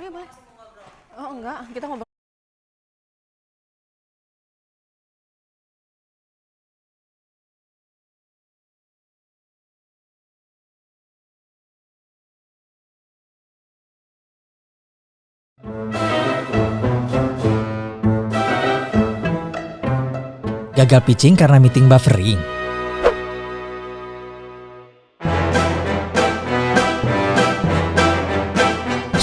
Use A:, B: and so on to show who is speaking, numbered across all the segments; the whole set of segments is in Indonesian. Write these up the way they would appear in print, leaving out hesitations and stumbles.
A: Boleh, boleh. Oh enggak, kita ngobrol.
B: Gagal pitching karena meeting buffering.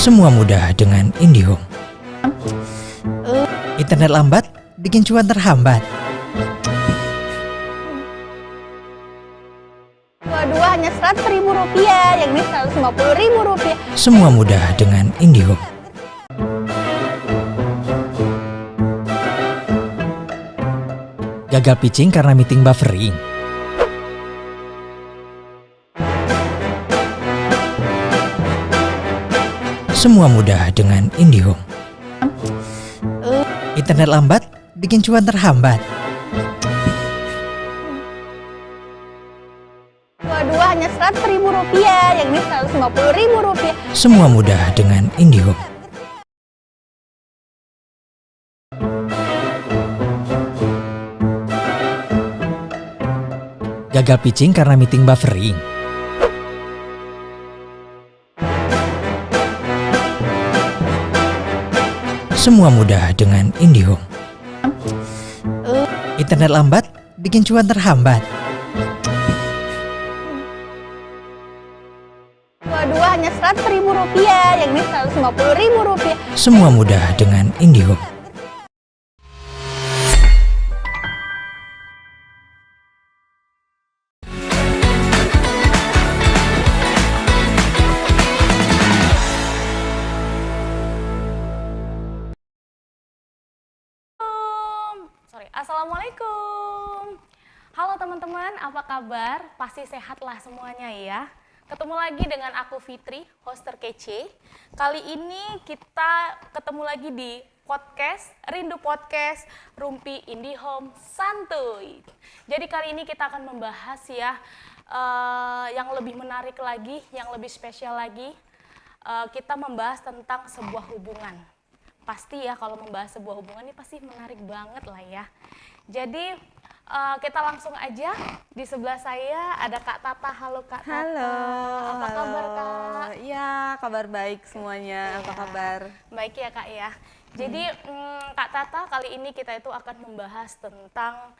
B: Semua mudah dengan IndiHome. Internet lambat bikin cuan terhambat.
C: Dua-dua hanya Rp100.000, yang ini Rp150.000.
B: Semua mudah dengan IndiHome. Gagal pitching karena meeting buffering. Semua mudah dengan IndiHome. Internet lambat bikin cuan terhambat.
C: Dua-dua hanya Rp100.000, yang ini Rp150.000.
B: Semua mudah dengan IndiHome. Gagal pitching karena meeting buffering. Semua mudah dengan IndiHome. Internet lambat bikin cuan terhambat.
C: Dua-dua hanya Rp100.000, yang ini Rp150.000.
B: Semua mudah dengan IndiHome.
C: Assalamualaikum. Halo teman-teman, apa kabar? Pasti sehatlah semuanya ya. Ketemu lagi dengan aku Fitri, host terkece. Kali ini kita ketemu lagi di podcast, Rindu Podcast, Rumpi IndiHome Santuy. Jadi kali ini kita akan membahas ya, yang lebih menarik lagi, yang lebih spesial lagi. Kita membahas tentang sebuah hubungan. Pasti ya kalau membahas sebuah hubungan ini pasti menarik banget lah ya. Jadi kita langsung aja, di sebelah saya ada Kak Tata. Halo Kak Tata.
A: Halo.
C: Apa kabar Kak?
A: Iya, kabar baik semuanya. Apa kabar?
C: Baik ya Kak ya. Jadi Kak Tata, kali ini kita itu akan membahas tentang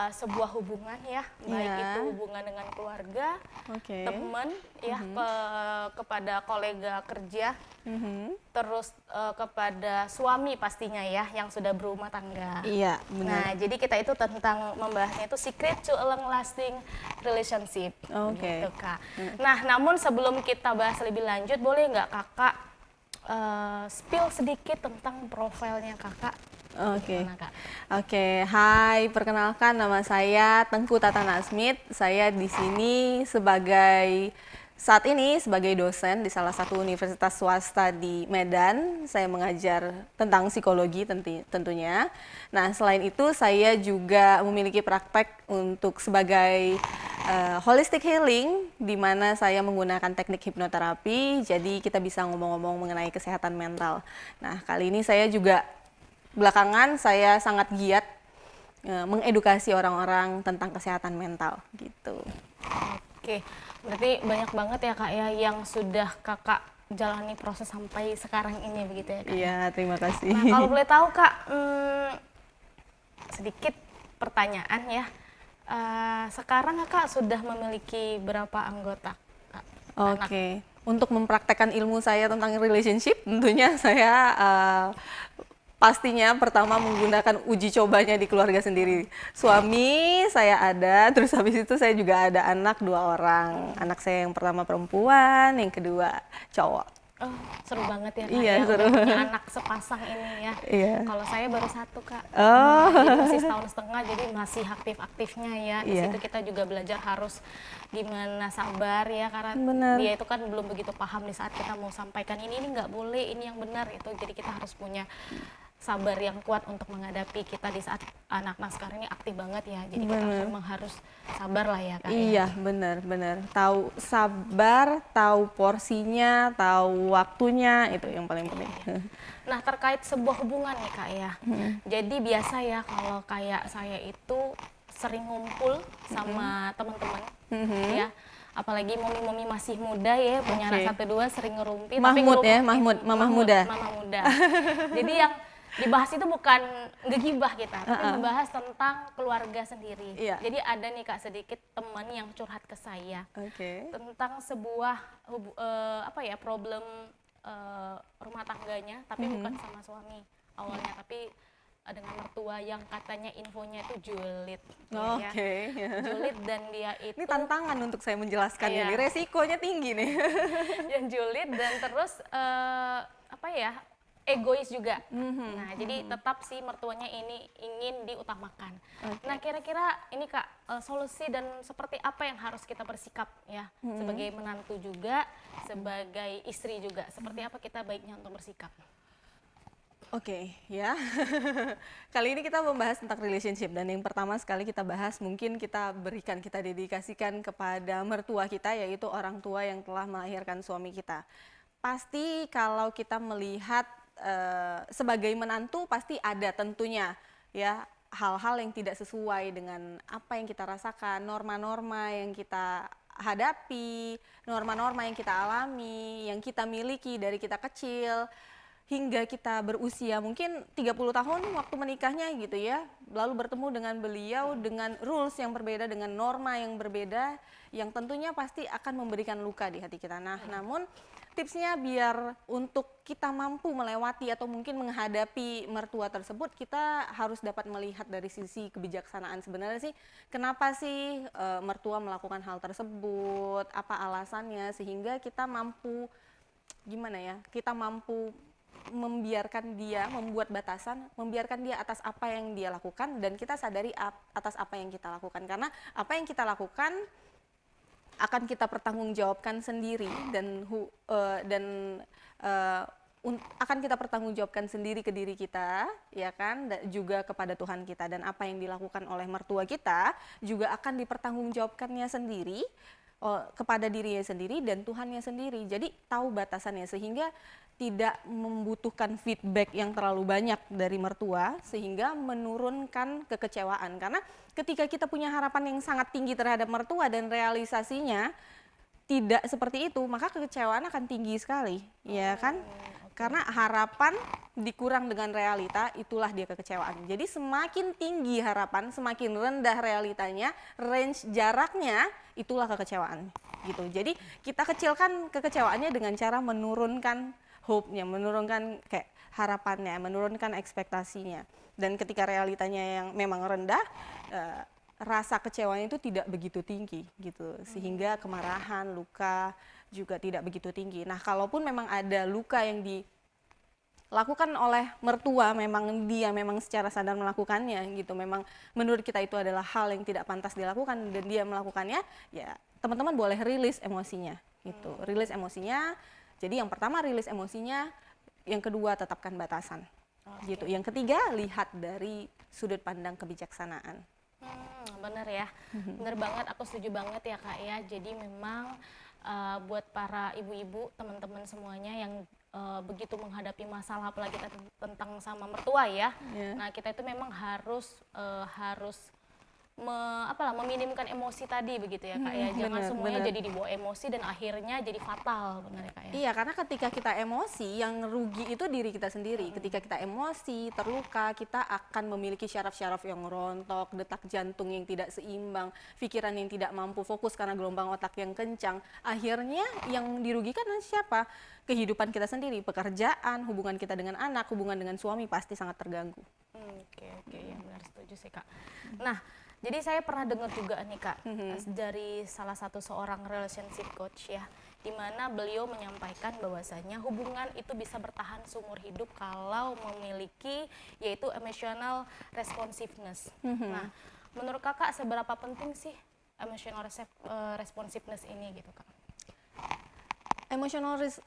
C: sebuah hubungan ya, baik itu hubungan dengan keluarga, teman ya, kepada kolega kerja, terus kepada suami pastinya ya, yang sudah berumah tangga.
A: Iya, benar.
C: Nah, jadi kita itu tentang membahasnya itu secret to a long lasting relationship. Gitu, Kak. Nah, namun sebelum kita bahas lebih lanjut, boleh nggak Kakak spill sedikit tentang profilnya Kakak?
A: Oke. Hai, perkenalkan nama saya Tengku Tata Nasmit. Saya di sini saat ini sebagai dosen di salah satu universitas swasta di Medan. Saya mengajar tentang psikologi tentunya. Nah, selain itu saya juga memiliki praktek untuk sebagai holistic healing, di mana saya menggunakan teknik hipnoterapi. Jadi kita bisa ngomong-ngomong mengenai kesehatan mental. Nah, kali ini saya juga belakangan saya sangat giat mengedukasi orang-orang tentang kesehatan mental gitu.
C: Oke, berarti banyak banget ya Kak ya yang sudah Kakak jalani proses sampai sekarang ini begitu ya Kak?
A: Iya, terima kasih.
C: Nah, kalau boleh tahu Kak, sedikit pertanyaan ya. Sekarang Kakak sudah memiliki berapa anggota Kak?
A: Oke, untuk mempraktekkan ilmu saya tentang relationship, tentunya saya pastinya pertama menggunakan uji cobanya di keluarga sendiri. Suami saya ada, terus habis itu saya juga ada anak 2 orang. Anak saya yang pertama perempuan, yang kedua cowok.
C: Oh, seru banget ya Kak.
A: Iya,
C: ya,
A: seru.
C: punya anak sepasang ini ya.
A: Iya.
C: Kalau saya baru 1 Kak.
A: Oh.
C: Jadi masih setahun setengah, jadi masih aktif-aktifnya ya. Di
A: Iya.
C: situ kita juga belajar harus gimana sabar ya, karena
A: Benar.
C: dia itu kan belum begitu paham di saat kita mau sampaikan ini nggak boleh, ini yang benar itu. Jadi kita harus punya sabar yang kuat untuk menghadapi kita di saat anak-anak sekarang ini aktif banget ya. Jadi kita memang harus sabar lah ya Kak.
A: Iya, benar-benar. Tahu sabar, tahu porsinya, tahu waktunya, itu yang paling penting.
C: Nah, terkait sebuah hubungan nih Kak ya. Jadi biasa ya kalau kayak saya itu sering ngumpul sama teman-teman ya. Apalagi momi-momi masih muda ya, punya anak 1-2 sering ngerumpi.
A: Mahmud ya, Mamah muda.
C: Mama muda. Jadi yang dibahas itu bukan ngegibah kita, tapi membahas tentang keluarga sendiri.
A: Iya.
C: Jadi ada nih Kak sedikit teman yang curhat ke saya tentang sebuah problem rumah tangganya, tapi bukan sama suami awalnya, tapi dengan mertua yang katanya infonya itu julid. Julid, dan dia itu
A: Ini tantangan untuk saya menjelaskan ini, resikonya tinggi nih.
C: yang julid dan terus egois juga. Nah, jadi tetap sih mertuanya ini ingin diutamakan. Nah, kira-kira ini Kak, solusi dan seperti apa yang harus kita bersikap ya, sebagai menantu juga, sebagai istri juga. Seperti apa kita baiknya untuk bersikap?
A: Ya. Kali ini kita membahas tentang relationship, dan yang pertama sekali kita bahas, mungkin kita dedikasikan kepada mertua kita, yaitu orang tua yang telah melahirkan suami kita. Pasti kalau kita melihat sebagai menantu, pasti ada tentunya ya hal-hal yang tidak sesuai dengan apa yang kita rasakan, norma-norma yang kita hadapi, norma-norma yang kita alami, yang kita miliki dari kita kecil hingga kita berusia mungkin 30 tahun waktu menikahnya gitu ya, lalu bertemu dengan beliau dengan rules yang berbeda, dengan norma yang berbeda, yang tentunya pasti akan memberikan luka di hati kita. Nah, namun tipsnya biar untuk kita mampu melewati atau mungkin menghadapi mertua tersebut, kita harus dapat melihat dari sisi kebijaksanaan. Sebenarnya sih, kenapa sih mertua melakukan hal tersebut, apa alasannya, sehingga kita mampu, kita mampu membiarkan dia, membuat batasan, membiarkan dia atas apa yang dia lakukan, dan kita sadari atas apa yang kita lakukan. Karena apa yang kita lakukan akan kita pertanggungjawabkan sendiri, dan akan kita pertanggungjawabkan sendiri ke diri kita, ya kan, dan juga kepada Tuhan kita. Dan apa yang dilakukan oleh mertua kita juga akan dipertanggungjawabkannya sendiri kepada dirinya sendiri dan Tuhannya sendiri. Jadi tahu batasannya, sehingga tidak membutuhkan feedback yang terlalu banyak dari mertua, sehingga menurunkan kekecewaan. Karena ketika kita punya harapan yang sangat tinggi terhadap mertua dan realisasinya tidak seperti itu, maka kekecewaan akan tinggi sekali, ya kan? Karena harapan dikurang dengan realita, itulah dia kekecewaan. Jadi semakin tinggi harapan, semakin rendah realitanya, range jaraknya, itulah kekecewaan gitu. Jadi kita kecilkan kekecewaannya dengan cara menurunkan hope-nya, menurunkan kayak harapannya, menurunkan ekspektasinya. Dan ketika realitanya yang memang rendah, rasa kecewanya itu tidak begitu tinggi gitu, sehingga kemarahan, luka juga tidak begitu tinggi. Nah, kalaupun memang ada luka yang dilakukan oleh mertua, memang dia secara sadar melakukannya gitu, memang menurut kita itu adalah hal yang tidak pantas dilakukan dan dia melakukannya, ya teman-teman boleh rilis emosinya gitu. Rilis emosinya. Jadi yang pertama rilis emosinya, yang kedua tetapkan batasan. Gitu. Yang ketiga, lihat dari sudut pandang kebijaksanaan.
C: Bener ya, bener banget, aku setuju banget ya Kak ya. Jadi memang buat para ibu-ibu, teman-teman semuanya yang begitu menghadapi masalah, apalagi tentang sama mertua ya. Nah, kita itu memang harus meminimkan emosi tadi begitu ya Kak ya. Jangan semuanya jadi dibawa emosi dan akhirnya jadi fatal, benar ya Kak ya.
A: Iya, karena ketika kita emosi, yang rugi itu diri kita sendiri. Ketika kita emosi, terluka, kita akan memiliki syaraf-syaraf yang rontok, detak jantung yang tidak seimbang, pikiran yang tidak mampu fokus karena gelombang otak yang kencang. Akhirnya yang dirugikan siapa? Kehidupan kita sendiri, pekerjaan, hubungan kita dengan anak, hubungan dengan suami pasti sangat terganggu.
C: Oke, ya benar, setuju sih Kak. Nah, jadi saya pernah dengar juga nih Kak, dari salah satu seorang relationship coach ya, di mana beliau menyampaikan bahwasanya hubungan itu bisa bertahan seumur hidup kalau memiliki yaitu emotional responsiveness. Nah, menurut Kakak seberapa penting sih emotional responsiveness ini gitu Kak?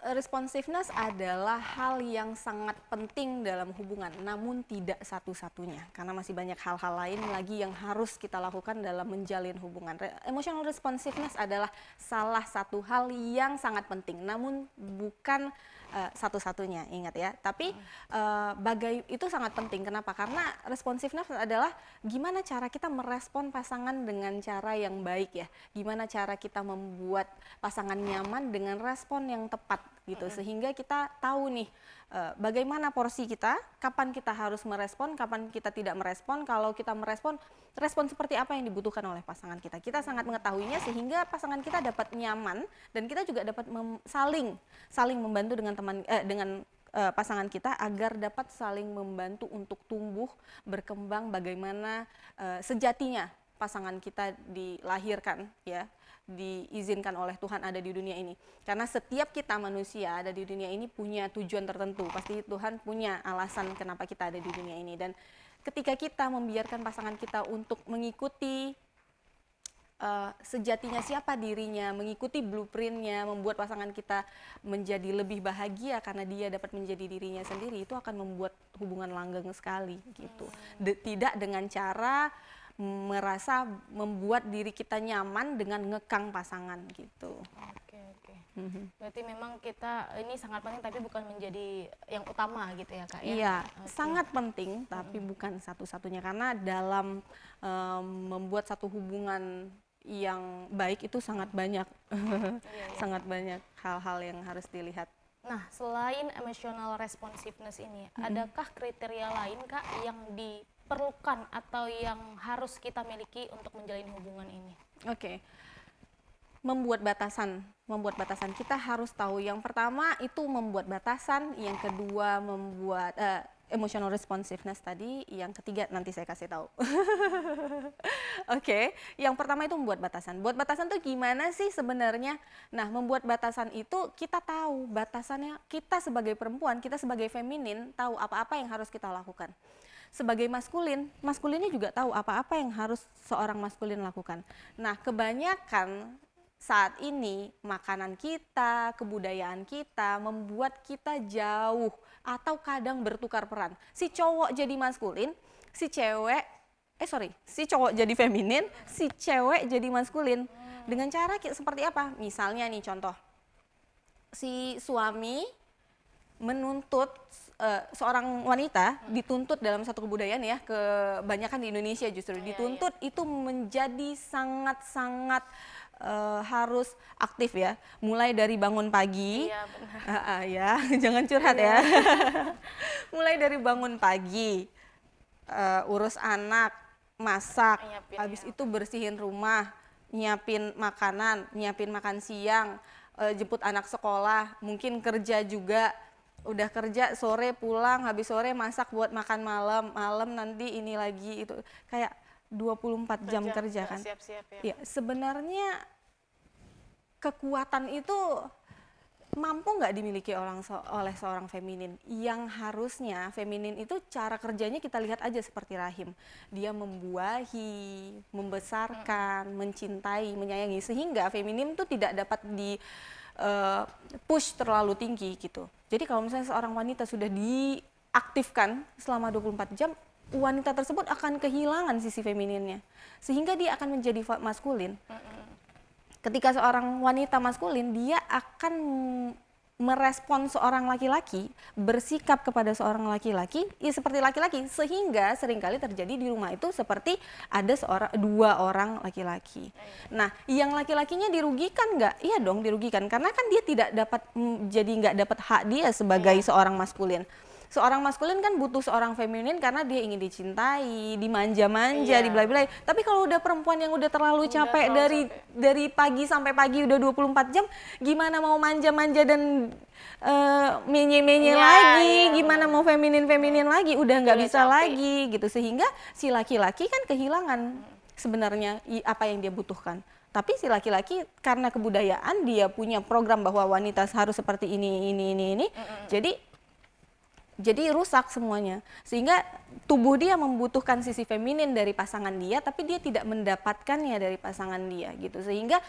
A: Responsiveness adalah hal yang sangat penting dalam hubungan, namun tidak satu-satunya. Karena masih banyak hal-hal lain lagi yang harus kita lakukan dalam menjalin hubungan. Emotional responsiveness adalah salah satu hal yang sangat penting, namun bukan satu-satunya, ingat ya. Tapi itu sangat penting. Kenapa? Karena responsiveness adalah gimana cara kita merespon pasangan dengan cara yang baik ya. Gimana cara kita membuat pasangan nyaman dengan respon yang tepat gitu. Sehingga kita tahu nih bagaimana porsi kita, kapan kita harus merespon, kapan kita tidak merespon. Kalau kita merespon, respon seperti apa yang dibutuhkan oleh pasangan kita. Kita sangat mengetahuinya sehingga pasangan kita dapat nyaman dan kita juga dapat saling membantu dengan pasangan kita agar dapat saling membantu untuk tumbuh, berkembang bagaimana sejatinya pasangan kita dilahirkan ya, diizinkan oleh Tuhan ada di dunia ini. Karena setiap kita manusia ada di dunia ini punya tujuan tertentu. Pasti Tuhan punya alasan kenapa kita ada di dunia ini. Dan ketika kita membiarkan pasangan kita untuk mengikuti sejatinya siapa dirinya, mengikuti blueprintnya, membuat pasangan kita menjadi lebih bahagia karena dia dapat menjadi dirinya sendiri, itu akan membuat hubungan langgeng sekali gitu. Tidak dengan cara merasa membuat diri kita nyaman dengan ngekang pasangan gitu.
C: Oke. Berarti memang kita ini sangat penting tapi bukan menjadi yang utama gitu ya Kak ya?
A: Iya, sangat penting tapi bukan satu-satunya, karena dalam membuat satu hubungan yang baik itu sangat banyak, sangat banyak hal-hal yang harus dilihat.
C: Nah, selain emotional responsiveness ini, adakah kriteria lain Kak yang diperlukan atau yang harus kita miliki untuk menjalin hubungan ini?
A: Oke. Membuat batasan kita harus tahu. Yang pertama itu membuat batasan, yang kedua membuat emotional responsiveness tadi, yang ketiga nanti saya kasih tahu. Oke, yang pertama itu membuat batasan. Buat batasan tuh gimana sih sebenarnya? Nah, membuat batasan itu kita tahu batasannya, kita sebagai perempuan, kita sebagai feminin tahu apa-apa yang harus kita lakukan. Sebagai maskulinnya juga tahu apa-apa yang harus seorang maskulin lakukan. Nah, kebanyakan saat ini makanan kita, kebudayaan kita membuat kita jauh atau kadang bertukar peran. Si cowok jadi maskulin, si cowok jadi feminin, si cewek jadi maskulin. Dengan cara seperti apa? Misalnya nih contoh, si suami menuntut seorang wanita dituntut dalam satu kebudayaan ya, kebanyakan di Indonesia justru dituntut itu menjadi sangat-sangat harus aktif ya, mulai dari bangun pagi, ya jangan curhat ya, mulai dari bangun pagi, urus anak, masak, habis itu bersihin rumah, nyiapin makan siang, jemput anak sekolah, mungkin kerja juga. Udah kerja sore pulang, habis sore masak buat makan malam nanti ini lagi, itu kayak 24 jam kerja kan.
C: Siap-siap ya.
A: Ya, sebenarnya kekuatan itu mampu nggak dimiliki oleh seorang feminin. Yang harusnya feminin itu cara kerjanya kita lihat aja seperti rahim. Dia membuahi, membesarkan, mencintai, menyayangi, sehingga feminin itu tidak dapat di push terlalu tinggi gitu. Jadi kalau misalnya seorang wanita sudah diaktifkan selama 24 jam, wanita tersebut akan kehilangan sisi femininnya. Sehingga dia akan menjadi maskulin. Ketika seorang wanita maskulin, dia akan merespon seorang laki-laki, bersikap kepada seorang laki-laki, ya seperti laki-laki, sehingga seringkali terjadi di rumah itu seperti ada dua orang laki-laki. Nah, yang laki-lakinya dirugikan nggak? Iya dong, dirugikan, karena kan dia tidak dapat jadi nggak dapat hak dia sebagai seorang maskulin. Seorang maskulin kan butuh seorang feminin karena dia ingin dicintai, dimanja-manja, dibelai-belai. Tapi kalau udah perempuan yang udah terlalu capek dari pagi sampai pagi udah 24 jam, gimana mau manja-manja dan menye-menye lagi, gimana mau feminin-feminin lagi, udah nggak bisa lagi gitu. Sehingga si laki-laki kan kehilangan sebenarnya apa yang dia butuhkan. Tapi si laki-laki karena kebudayaan dia punya program bahwa wanita harus seperti ini. Jadi rusak semuanya, sehingga tubuh dia membutuhkan sisi feminin dari pasangan dia, tapi dia tidak mendapatkannya dari pasangan dia gitu. Sehingga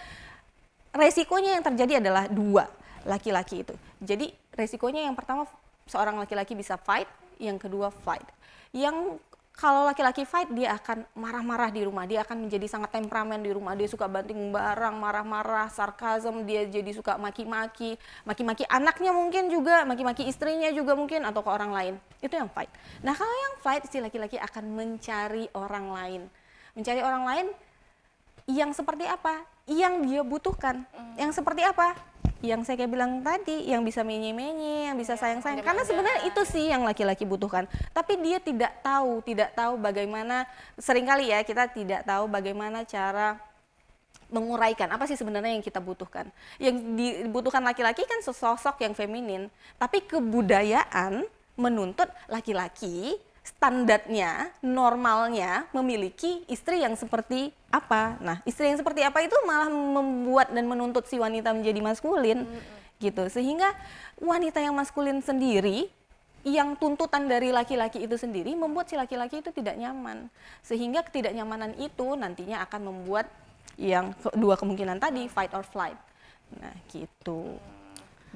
A: resikonya yang terjadi adalah dua. laki-laki itu. Jadi resikonya yang pertama seorang laki-laki bisa fight, yang kedua flight. Yang kalau laki-laki fight, dia akan marah-marah di rumah, dia akan menjadi sangat temperamen di rumah, dia suka banting barang, marah-marah, sarkasm, dia jadi suka maki-maki anaknya mungkin juga, maki-maki istrinya juga mungkin, atau ke orang lain. Itu yang fight. Nah kalau yang fight, si laki-laki akan mencari orang lain. Mencari orang lain yang seperti apa? Yang dia butuhkan. Yang seperti apa? Yang saya kayak bilang tadi, yang bisa menye-menye, yang bisa sayang-sayang. Karena sebenarnya itu sih yang laki-laki butuhkan. Tapi dia tidak tahu bagaimana, seringkali ya kita tidak tahu bagaimana cara menguraikan apa sih sebenarnya yang kita butuhkan. Yang dibutuhkan laki-laki kan sosok yang feminin, tapi kebudayaan menuntut laki-laki standarnya, normalnya memiliki istri yang seperti apa. Nah, istri yang seperti apa itu malah membuat dan menuntut si wanita menjadi maskulin, gitu. Sehingga wanita yang maskulin sendiri, yang tuntutan dari laki-laki itu sendiri membuat si laki-laki itu tidak nyaman. Sehingga ketidaknyamanan itu nantinya akan membuat yang dua kemungkinan tadi, fight or flight. Nah, gitu.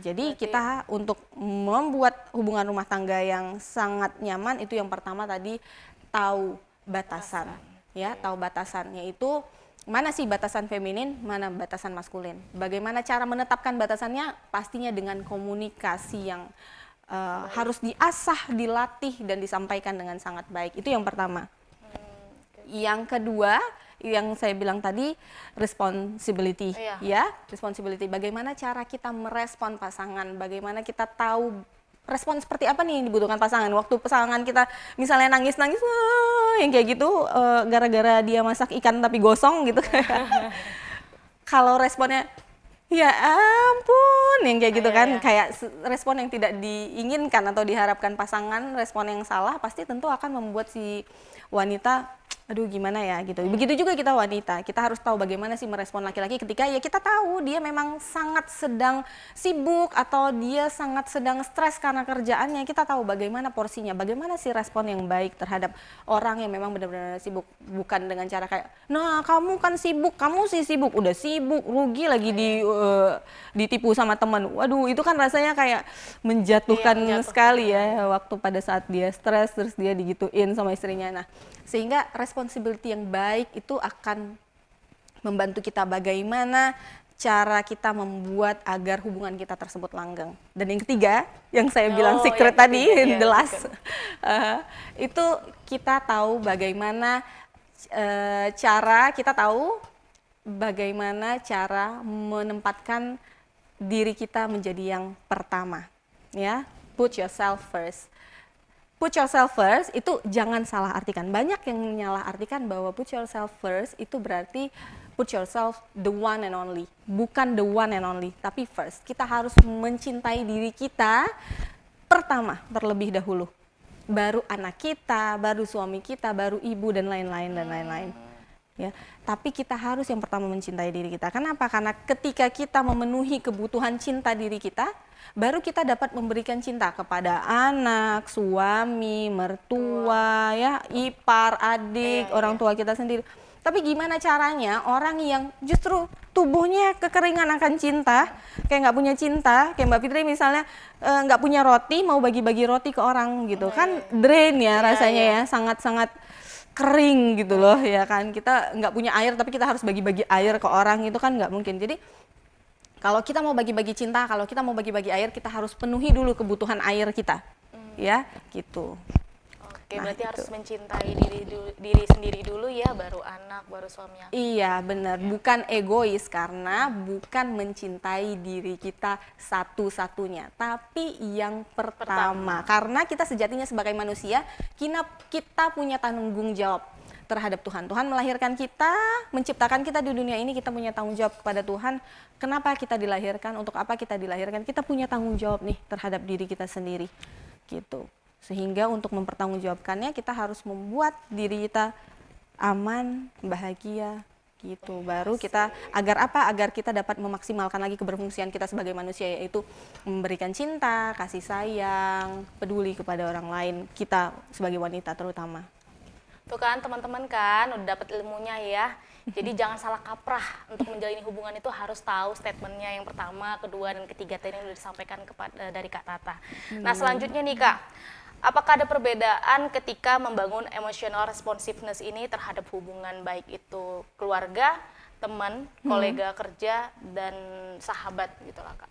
A: Jadi kita untuk membuat hubungan rumah tangga yang sangat nyaman itu yang pertama tadi tahu batasan, ya, tahu batasan, yaitu mana sih batasan feminin, mana batasan maskulin. Bagaimana cara menetapkan batasannya? Pastinya dengan komunikasi yang harus diasah, dilatih dan disampaikan dengan sangat baik. Itu yang pertama. Yang kedua, yang saya bilang tadi, responsibility, ya, responsibility. Bagaimana cara kita merespon pasangan, bagaimana kita tahu respon seperti apa nih yang dibutuhkan pasangan. Waktu pasangan kita misalnya nangis-nangis, yang kayak gitu, gara-gara dia masak ikan tapi gosong gitu. Kalau responnya, ya ampun, yang kayak gitu kan, kayak respon yang tidak diinginkan atau diharapkan pasangan, respon yang salah, pasti tentu akan membuat si wanita, aduh gimana ya gitu. Begitu juga kita wanita, kita harus tahu bagaimana sih merespon laki-laki ketika ya kita tahu dia memang sangat sedang sibuk atau dia sangat sedang stres karena kerjaannya. Kita tahu bagaimana porsinya, bagaimana sih respon yang baik terhadap orang yang memang benar-benar sibuk. Bukan dengan cara kayak, nah kamu kan sibuk, kamu sih sibuk, udah sibuk, rugi lagi ditipu sama teman. Waduh, itu kan rasanya kayak menjatuhkan sekali ya waktu pada saat dia stres terus dia digituin sama istrinya. Nah, sehingga responsibility yang baik itu akan membantu kita bagaimana cara kita membuat agar hubungan kita tersebut langgeng. Dan yang ketiga, yang saya bilang secret tadi, the last, itu kita tahu bagaimana cara menempatkan diri kita menjadi yang pertama, ya, put yourself first. Put yourself first itu jangan salah artikan. Banyak yang menyalah artikan bahwa put yourself first itu berarti put yourself the one and only. Bukan the one and only, tapi first. Kita harus mencintai diri kita pertama, terlebih dahulu. Baru anak kita, baru suami kita, baru ibu dan lain-lain. Ya, tapi kita harus yang pertama mencintai diri kita. Kenapa? Karena ketika kita memenuhi kebutuhan cinta diri kita, baru kita dapat memberikan cinta kepada anak, suami, mertua, ya, ipar, adik, orang tua kita sendiri. Tapi gimana caranya orang yang justru tubuhnya kekeringan akan cinta, kayak nggak punya cinta, kayak Mbak Fitri misalnya nggak punya roti, mau bagi-bagi roti ke orang gitu, kan drain ya rasanya ya, sangat-sangat kering gitu loh ya kan. Kita nggak punya air tapi kita harus bagi-bagi air ke orang, itu kan nggak mungkin. Jadi kalau kita mau bagi-bagi cinta, kalau kita mau bagi-bagi air, kita harus penuhi dulu kebutuhan air kita, ya, gitu.
C: Oke, berarti harus mencintai diri sendiri dulu ya, baru anak, baru suami.
A: Iya, benar. Bukan egois, karena bukan mencintai diri kita satu-satunya, tapi yang pertama. Karena kita sejatinya sebagai manusia, kita punya tanggung jawab terhadap Tuhan. Tuhan melahirkan kita, menciptakan kita di dunia ini, kita punya tanggung jawab kepada Tuhan. Kenapa kita dilahirkan, untuk apa kita dilahirkan, kita punya tanggung jawab nih terhadap diri kita sendiri, gitu. Sehingga untuk mempertanggungjawabkannya kita harus membuat diri kita aman, bahagia, gitu. Baru kita, agar apa? Agar kita dapat memaksimalkan lagi keberfungsian kita sebagai manusia, yaitu memberikan cinta, kasih sayang, peduli kepada orang lain, kita sebagai wanita terutama.
C: Tuh kan teman-teman kan udah dapat ilmunya ya. Jadi jangan salah kaprah untuk menjalin hubungan itu harus tahu statementnya yang pertama, kedua, dan ketiga tadi yang sudah disampaikan dari Kak Tata. Nah selanjutnya nih Kak, apakah ada perbedaan ketika membangun emotional responsiveness ini terhadap hubungan baik itu keluarga, teman, kolega kerja, dan sahabat gitu lah Kak?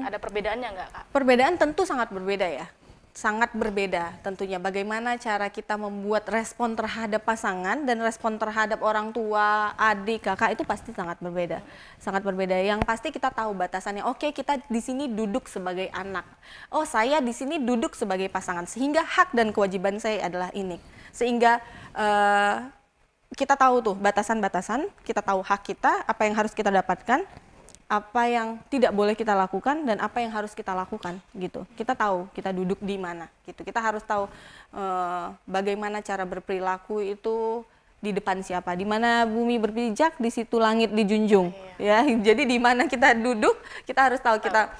C: Ada perbedaannya nggak Kak?
A: Perbedaan tentu sangat berbeda ya. Sangat berbeda tentunya bagaimana cara kita membuat respon terhadap pasangan dan respon terhadap orang tua, adik, kakak itu pasti sangat berbeda. Sangat berbeda. Yang pasti kita tahu batasannya. Oke, kita di sini duduk sebagai anak. Oh, saya di sini duduk sebagai pasangan sehingga hak dan kewajiban saya adalah ini. Sehingga kita tahu tuh batasan-batasan, kita tahu hak kita, apa yang harus kita dapatkan, apa yang tidak boleh kita lakukan dan apa yang harus kita lakukan gitu. Kita tahu kita duduk di mana gitu. Kita harus tahu bagaimana cara berperilaku itu di depan siapa. Di mana bumi berpijak, di situ langit dijunjung. Ya, jadi di mana kita duduk, kita harus tahu kita.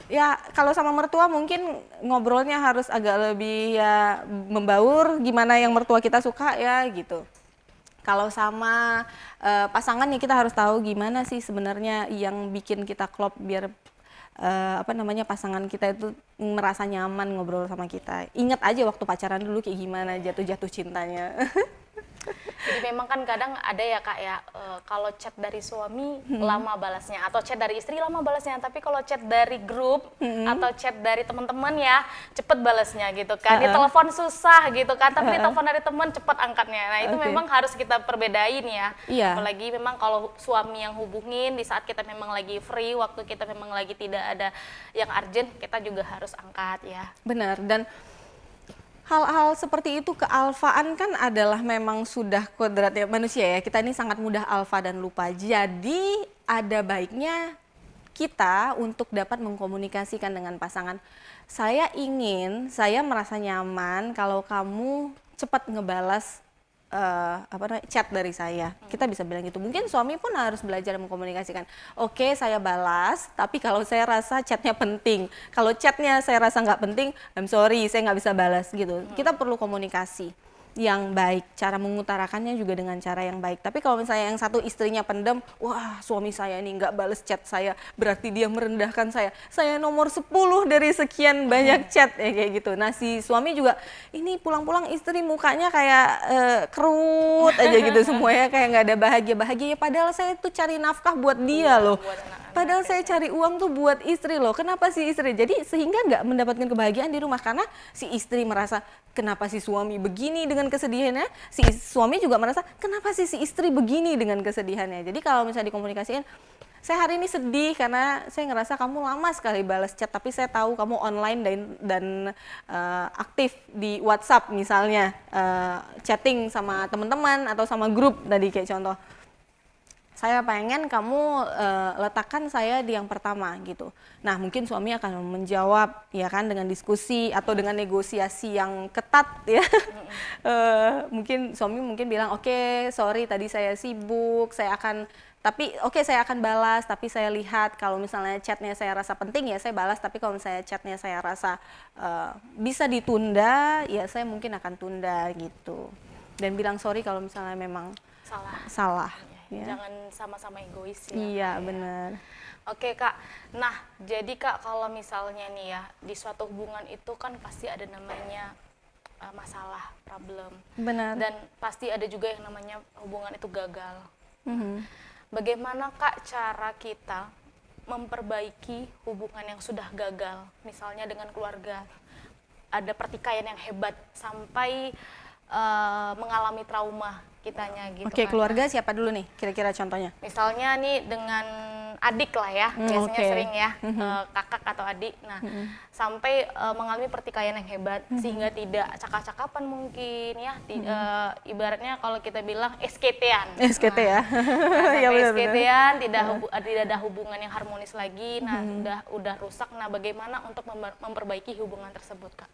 A: Ya, kalau sama mertua mungkin ngobrolnya harus agak lebih ya membaur, gimana yang mertua kita suka ya gitu. Kalau sama pasangan ya kita harus tahu gimana sih sebenarnya yang bikin kita klop biar pasangan kita itu merasa nyaman ngobrol sama kita. Ingat aja waktu pacaran dulu kayak gimana jatuh-jatuh cintanya.
C: Jadi memang kan kadang ada ya Kak ya, kalau chat dari suami lama balasnya atau chat dari istri lama balasnya, tapi kalau chat dari grup atau chat dari teman-teman ya cepet balasnya gitu kan. Di telepon susah gitu kan, tapi di telepon dari teman cepet angkatnya. Nah itu memang harus kita perbedain ya. Apalagi memang kalau suami yang hubungin di saat kita memang lagi free, waktu kita memang lagi tidak ada yang urgent, kita juga harus angkat ya.
A: Benar, dan hal-hal seperti itu kealfaan kan adalah memang sudah kodratnya manusia ya. Kita ini sangat mudah alfa dan lupa. Jadi ada baiknya kita untuk dapat mengkomunikasikan dengan pasangan. Saya merasa nyaman kalau kamu cepat ngebalas chat dari saya. Kita bisa bilang gitu. Mungkin suami pun harus belajar mengkomunikasikan. Oke, saya balas, tapi kalau saya rasa chatnya penting. Kalau chatnya saya rasa nggak penting, I'm sorry, saya nggak bisa balas gitu. Kita perlu komunikasi yang baik, cara mengutarakannya juga dengan cara yang baik. Tapi kalau misalnya yang satu istrinya pendem, wah suami saya ini nggak balas chat saya, berarti dia merendahkan saya. Saya nomor 10 dari sekian banyak chat ya kayak gitu. Nah si suami juga ini pulang-pulang istri mukanya kayak kerut aja gitu semuanya kayak nggak ada bahagia-bahagia. Ya, padahal saya tuh cari nafkah buat dia loh. Padahal saya cari uang tuh buat istri loh. Kenapa si istri? Jadi sehingga nggak mendapatkan kebahagiaan di rumah karena si istri merasa kenapa si suami begini dengan kesedihannya, si suami juga merasa kenapa sih si istri begini dengan kesedihannya. Jadi kalau misalnya dikomunikasikan, saya hari ini sedih karena saya ngerasa kamu lama sekali balas chat, tapi saya tahu kamu online dan aktif di WhatsApp misalnya, chatting sama teman-teman atau sama grup tadi kayak contoh. Saya pengen kamu letakkan saya di yang pertama gitu. Nah mungkin suami akan menjawab ya kan dengan diskusi atau dengan negosiasi yang ketat ya. Mungkin suami bilang oke, sorry tadi saya sibuk, saya akan balas, tapi saya lihat kalau misalnya chatnya saya rasa penting ya saya balas, tapi kalau misalnya chatnya saya rasa bisa ditunda ya saya mungkin akan tunda gitu. Dan bilang sorry kalau misalnya memang salah. Ya.
C: Jangan sama-sama egois ya.
A: Iya, benar.
C: Oke Kak, nah jadi Kak kalau misalnya nih ya di suatu hubungan itu kan pasti ada namanya masalah, problem.
A: Benar.
C: Dan pasti ada juga yang namanya hubungan itu gagal. Bagaimana Kak cara kita memperbaiki hubungan yang sudah gagal, misalnya dengan keluarga, ada pertikaian yang hebat sampai mengalami trauma kitanya gitu.
A: Oke,
C: kan.
A: keluarga siapa dulu nih kira-kira contohnya?
C: Misalnya nih dengan adik lah ya, biasanya sering ya, kakak atau adik. Nah, sampai mengalami pertikaian yang hebat sehingga tidak cakap-cakapan mungkin ya, ibaratnya kalau kita bilang SKT-an.
A: SKT ya.
C: Ya, SKT-an tidak ada hubungan yang harmonis lagi. Nah, udah rusak. Nah, bagaimana untuk memperbaiki hubungan tersebut, Kak?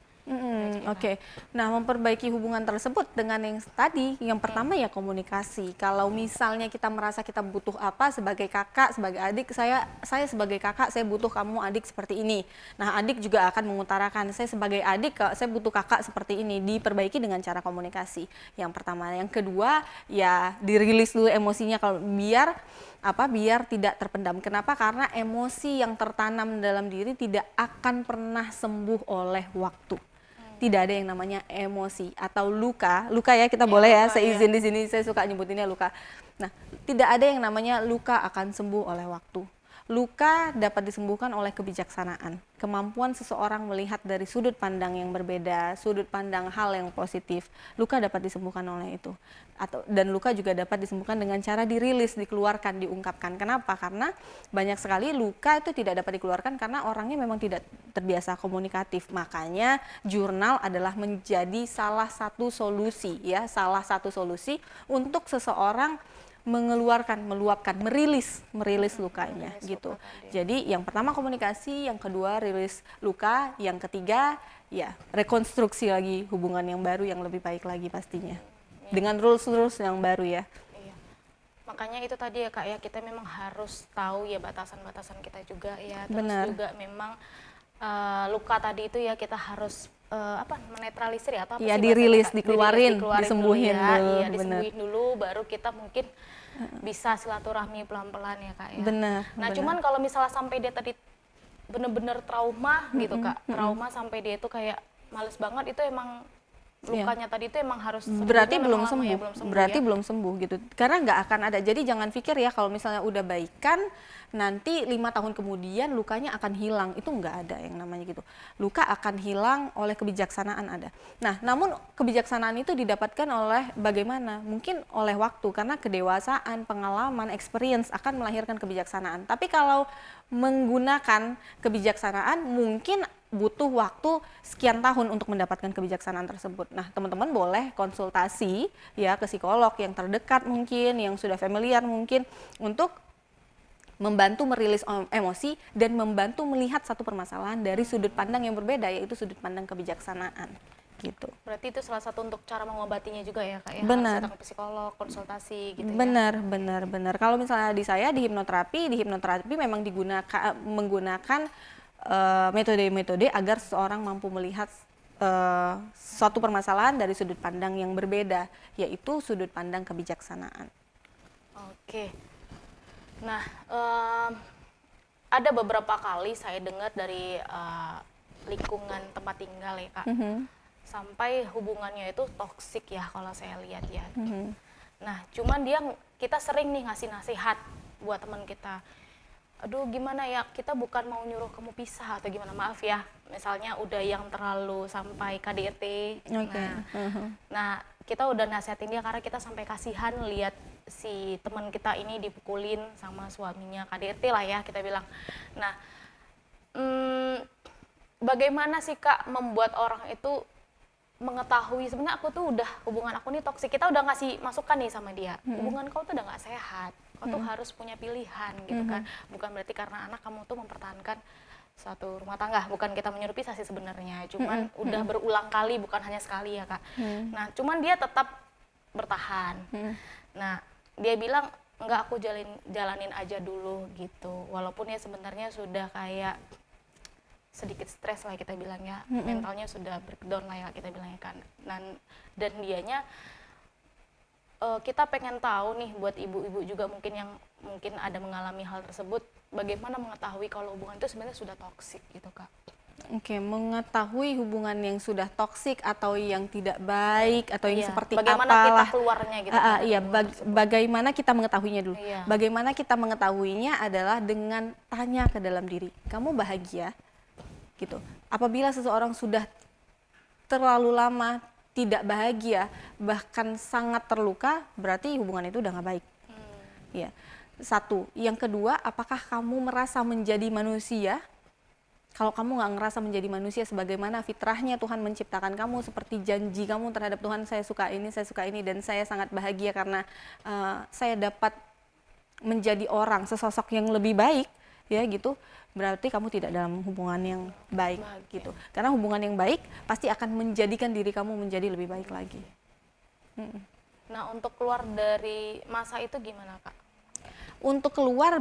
A: Oke. Nah, memperbaiki hubungan tersebut dengan yang tadi, yang pertama ya komunikasi. Kalau misalnya kita merasa kita butuh apa sebagai kakak, sebagai adik, saya sebagai kakak, saya butuh kamu adik seperti ini. Nah, adik juga akan mengutarakan, saya sebagai adik, saya butuh kakak seperti ini. Diperbaiki dengan cara komunikasi. Yang pertama. Yang kedua, ya dirilis dulu emosinya kalau biar tidak terpendam. Kenapa? Karena emosi yang tertanam dalam diri tidak akan pernah sembuh oleh waktu. Tidak ada yang namanya emosi atau luka ya kita boleh ya, saya izin di sini, saya suka nyebutinnya luka. Nah, tidak ada yang namanya luka akan sembuh oleh waktu. Luka dapat disembuhkan oleh kebijaksanaan, kemampuan seseorang melihat dari sudut pandang yang berbeda, sudut pandang hal yang positif. Luka dapat disembuhkan oleh itu. Dan luka juga dapat disembuhkan dengan cara dirilis, dikeluarkan, diungkapkan. Kenapa? Karena banyak sekali luka itu tidak dapat dikeluarkan karena orangnya memang tidak terbiasa komunikatif. Makanya jurnal adalah menjadi salah satu solusi untuk seseorang mengeluarkan, meluapkan, merilis lukanya gitu. Jadi yang pertama komunikasi, yang kedua rilis luka, yang ketiga ya rekonstruksi lagi hubungan yang baru yang lebih baik lagi pastinya. Dengan rules yang baru ya.
C: Iya. Makanya itu tadi ya Kak ya, kita memang harus tahu ya batasan-batasan kita juga ya. Terus juga memang luka tadi itu ya kita harus menetralisir ya, atau apa
A: ya,
C: sih
A: dirilis,
C: bahasa,
A: dikeluarin, disembuhin
C: dulu, ya.
A: dulu.
C: Iya, disembuhin dulu, baru kita mungkin bisa silaturahmi pelan-pelan ya Kak ya.
A: Benar.
C: Nah cuman kalau misalnya sampai dia tadi bener-bener trauma gitu Kak, trauma sampai dia itu kayak males banget, itu emang lukanya tadi itu emang harus
A: berarti belum sembuh,
C: ya, belum sembuh
A: berarti
C: ya?
A: belum sembuh gitu, karena nggak akan ada. Jadi jangan pikir ya kalau misalnya udah baikan nanti 5 tahun kemudian lukanya akan hilang, itu nggak ada yang namanya gitu. Luka akan hilang oleh kebijaksanaan ada. Nah, namun kebijaksanaan itu didapatkan oleh bagaimana? Mungkin oleh waktu, karena kedewasaan, pengalaman, experience akan melahirkan kebijaksanaan. Tapi kalau menggunakan kebijaksanaan mungkin butuh waktu sekian tahun untuk mendapatkan kebijaksanaan tersebut. Nah, teman-teman boleh konsultasi ya ke psikolog yang terdekat mungkin, yang sudah familiar mungkin, untuk membantu merilis emosi dan membantu melihat satu permasalahan dari sudut pandang yang berbeda, yaitu sudut pandang kebijaksanaan gitu.
C: Berarti itu salah satu untuk cara mengobatinya juga ya Kak ya?
A: Benar.
C: Harus datang ke psikolog, konsultasi gitu
A: benar,
C: ya?
A: Benar. Kalau misalnya di saya di hipnoterapi memang menggunakan metode-metode agar seseorang mampu melihat suatu permasalahan dari sudut pandang yang berbeda, yaitu sudut pandang kebijaksanaan.
C: Oke. Nah, ada beberapa kali saya dengar dari lingkungan tempat tinggal ya Kak, sampai hubungannya itu toksik ya kalau saya lihat ya. Nah, cuman kita sering nih ngasih nasihat buat teman kita. Aduh gimana ya, kita bukan mau nyuruh kamu pisah atau gimana, maaf ya, misalnya udah yang terlalu sampai KDRT. Nah, kita udah nasihatin dia karena kita sampai kasihan lihat si teman kita ini dipukulin sama suaminya, KDRT lah ya kita bilang. Nah, bagaimana sih Kak membuat orang itu mengetahui sebenarnya hubungan aku nih toksik, kita udah ngasih masukan nih sama dia, hubungan kau tuh udah nggak sehat, kau tuh harus punya pilihan gitu kan, bukan berarti karena anak kamu tuh mempertahankan suatu rumah tangga, bukan kita menyuruh pisah sih sebenarnya, cuman udah berulang kali, bukan hanya sekali ya Kak. Nah, cuman dia tetap bertahan. Nah, dia bilang enggak, aku jalanin aja dulu gitu, walaupun ya sebenarnya sudah kayak sedikit stres lah kita bilang ya, mentalnya sudah breakdown lah ya kita bilangnya kan. Dan dianya kita pengen tahu nih buat ibu-ibu juga mungkin yang mungkin ada mengalami hal tersebut, bagaimana mengetahui kalau hubungan itu sebenarnya sudah toksik gitu Kak.
A: Oke, mengetahui hubungan yang sudah toksik atau yang tidak baik atau yang seperti
C: bagaimana
A: apalah
C: kita keluarnya gitu.
A: Bagaimana kita mengetahuinya dulu. Bagaimana kita mengetahuinya adalah dengan tanya ke dalam diri, kamu bahagia? Gitu. Apabila seseorang sudah terlalu lama tidak bahagia, bahkan sangat terluka, berarti hubungan itu udah nggak baik. Ya, satu. Yang kedua, apakah kamu merasa menjadi manusia? Kalau kamu nggak ngerasa menjadi manusia sebagaimana fitrahnya Tuhan menciptakan kamu, seperti janji kamu terhadap Tuhan, saya suka ini, dan saya sangat bahagia karena saya dapat menjadi orang, sesosok yang lebih baik, ya gitu, berarti kamu tidak dalam hubungan yang baik gitu. Karena hubungan yang baik pasti akan menjadikan diri kamu menjadi lebih baik lagi.
C: Nah, untuk keluar dari masa itu gimana, Kak?
A: Untuk keluar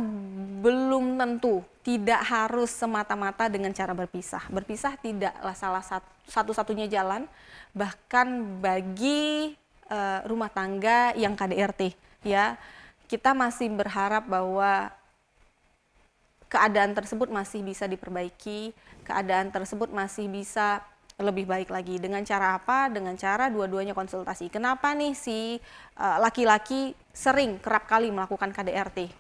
A: belum tentu, tidak harus semata-mata dengan cara berpisah. Berpisah tidaklah salah satu-satunya jalan, bahkan bagi rumah tangga yang KDRT, ya. Kita masih berharap bahwa keadaan tersebut masih bisa diperbaiki, keadaan tersebut masih bisa lebih baik lagi. Dengan cara apa? Dengan cara dua-duanya konsultasi. Kenapa nih si laki-laki sering kerap kali melakukan KDRT?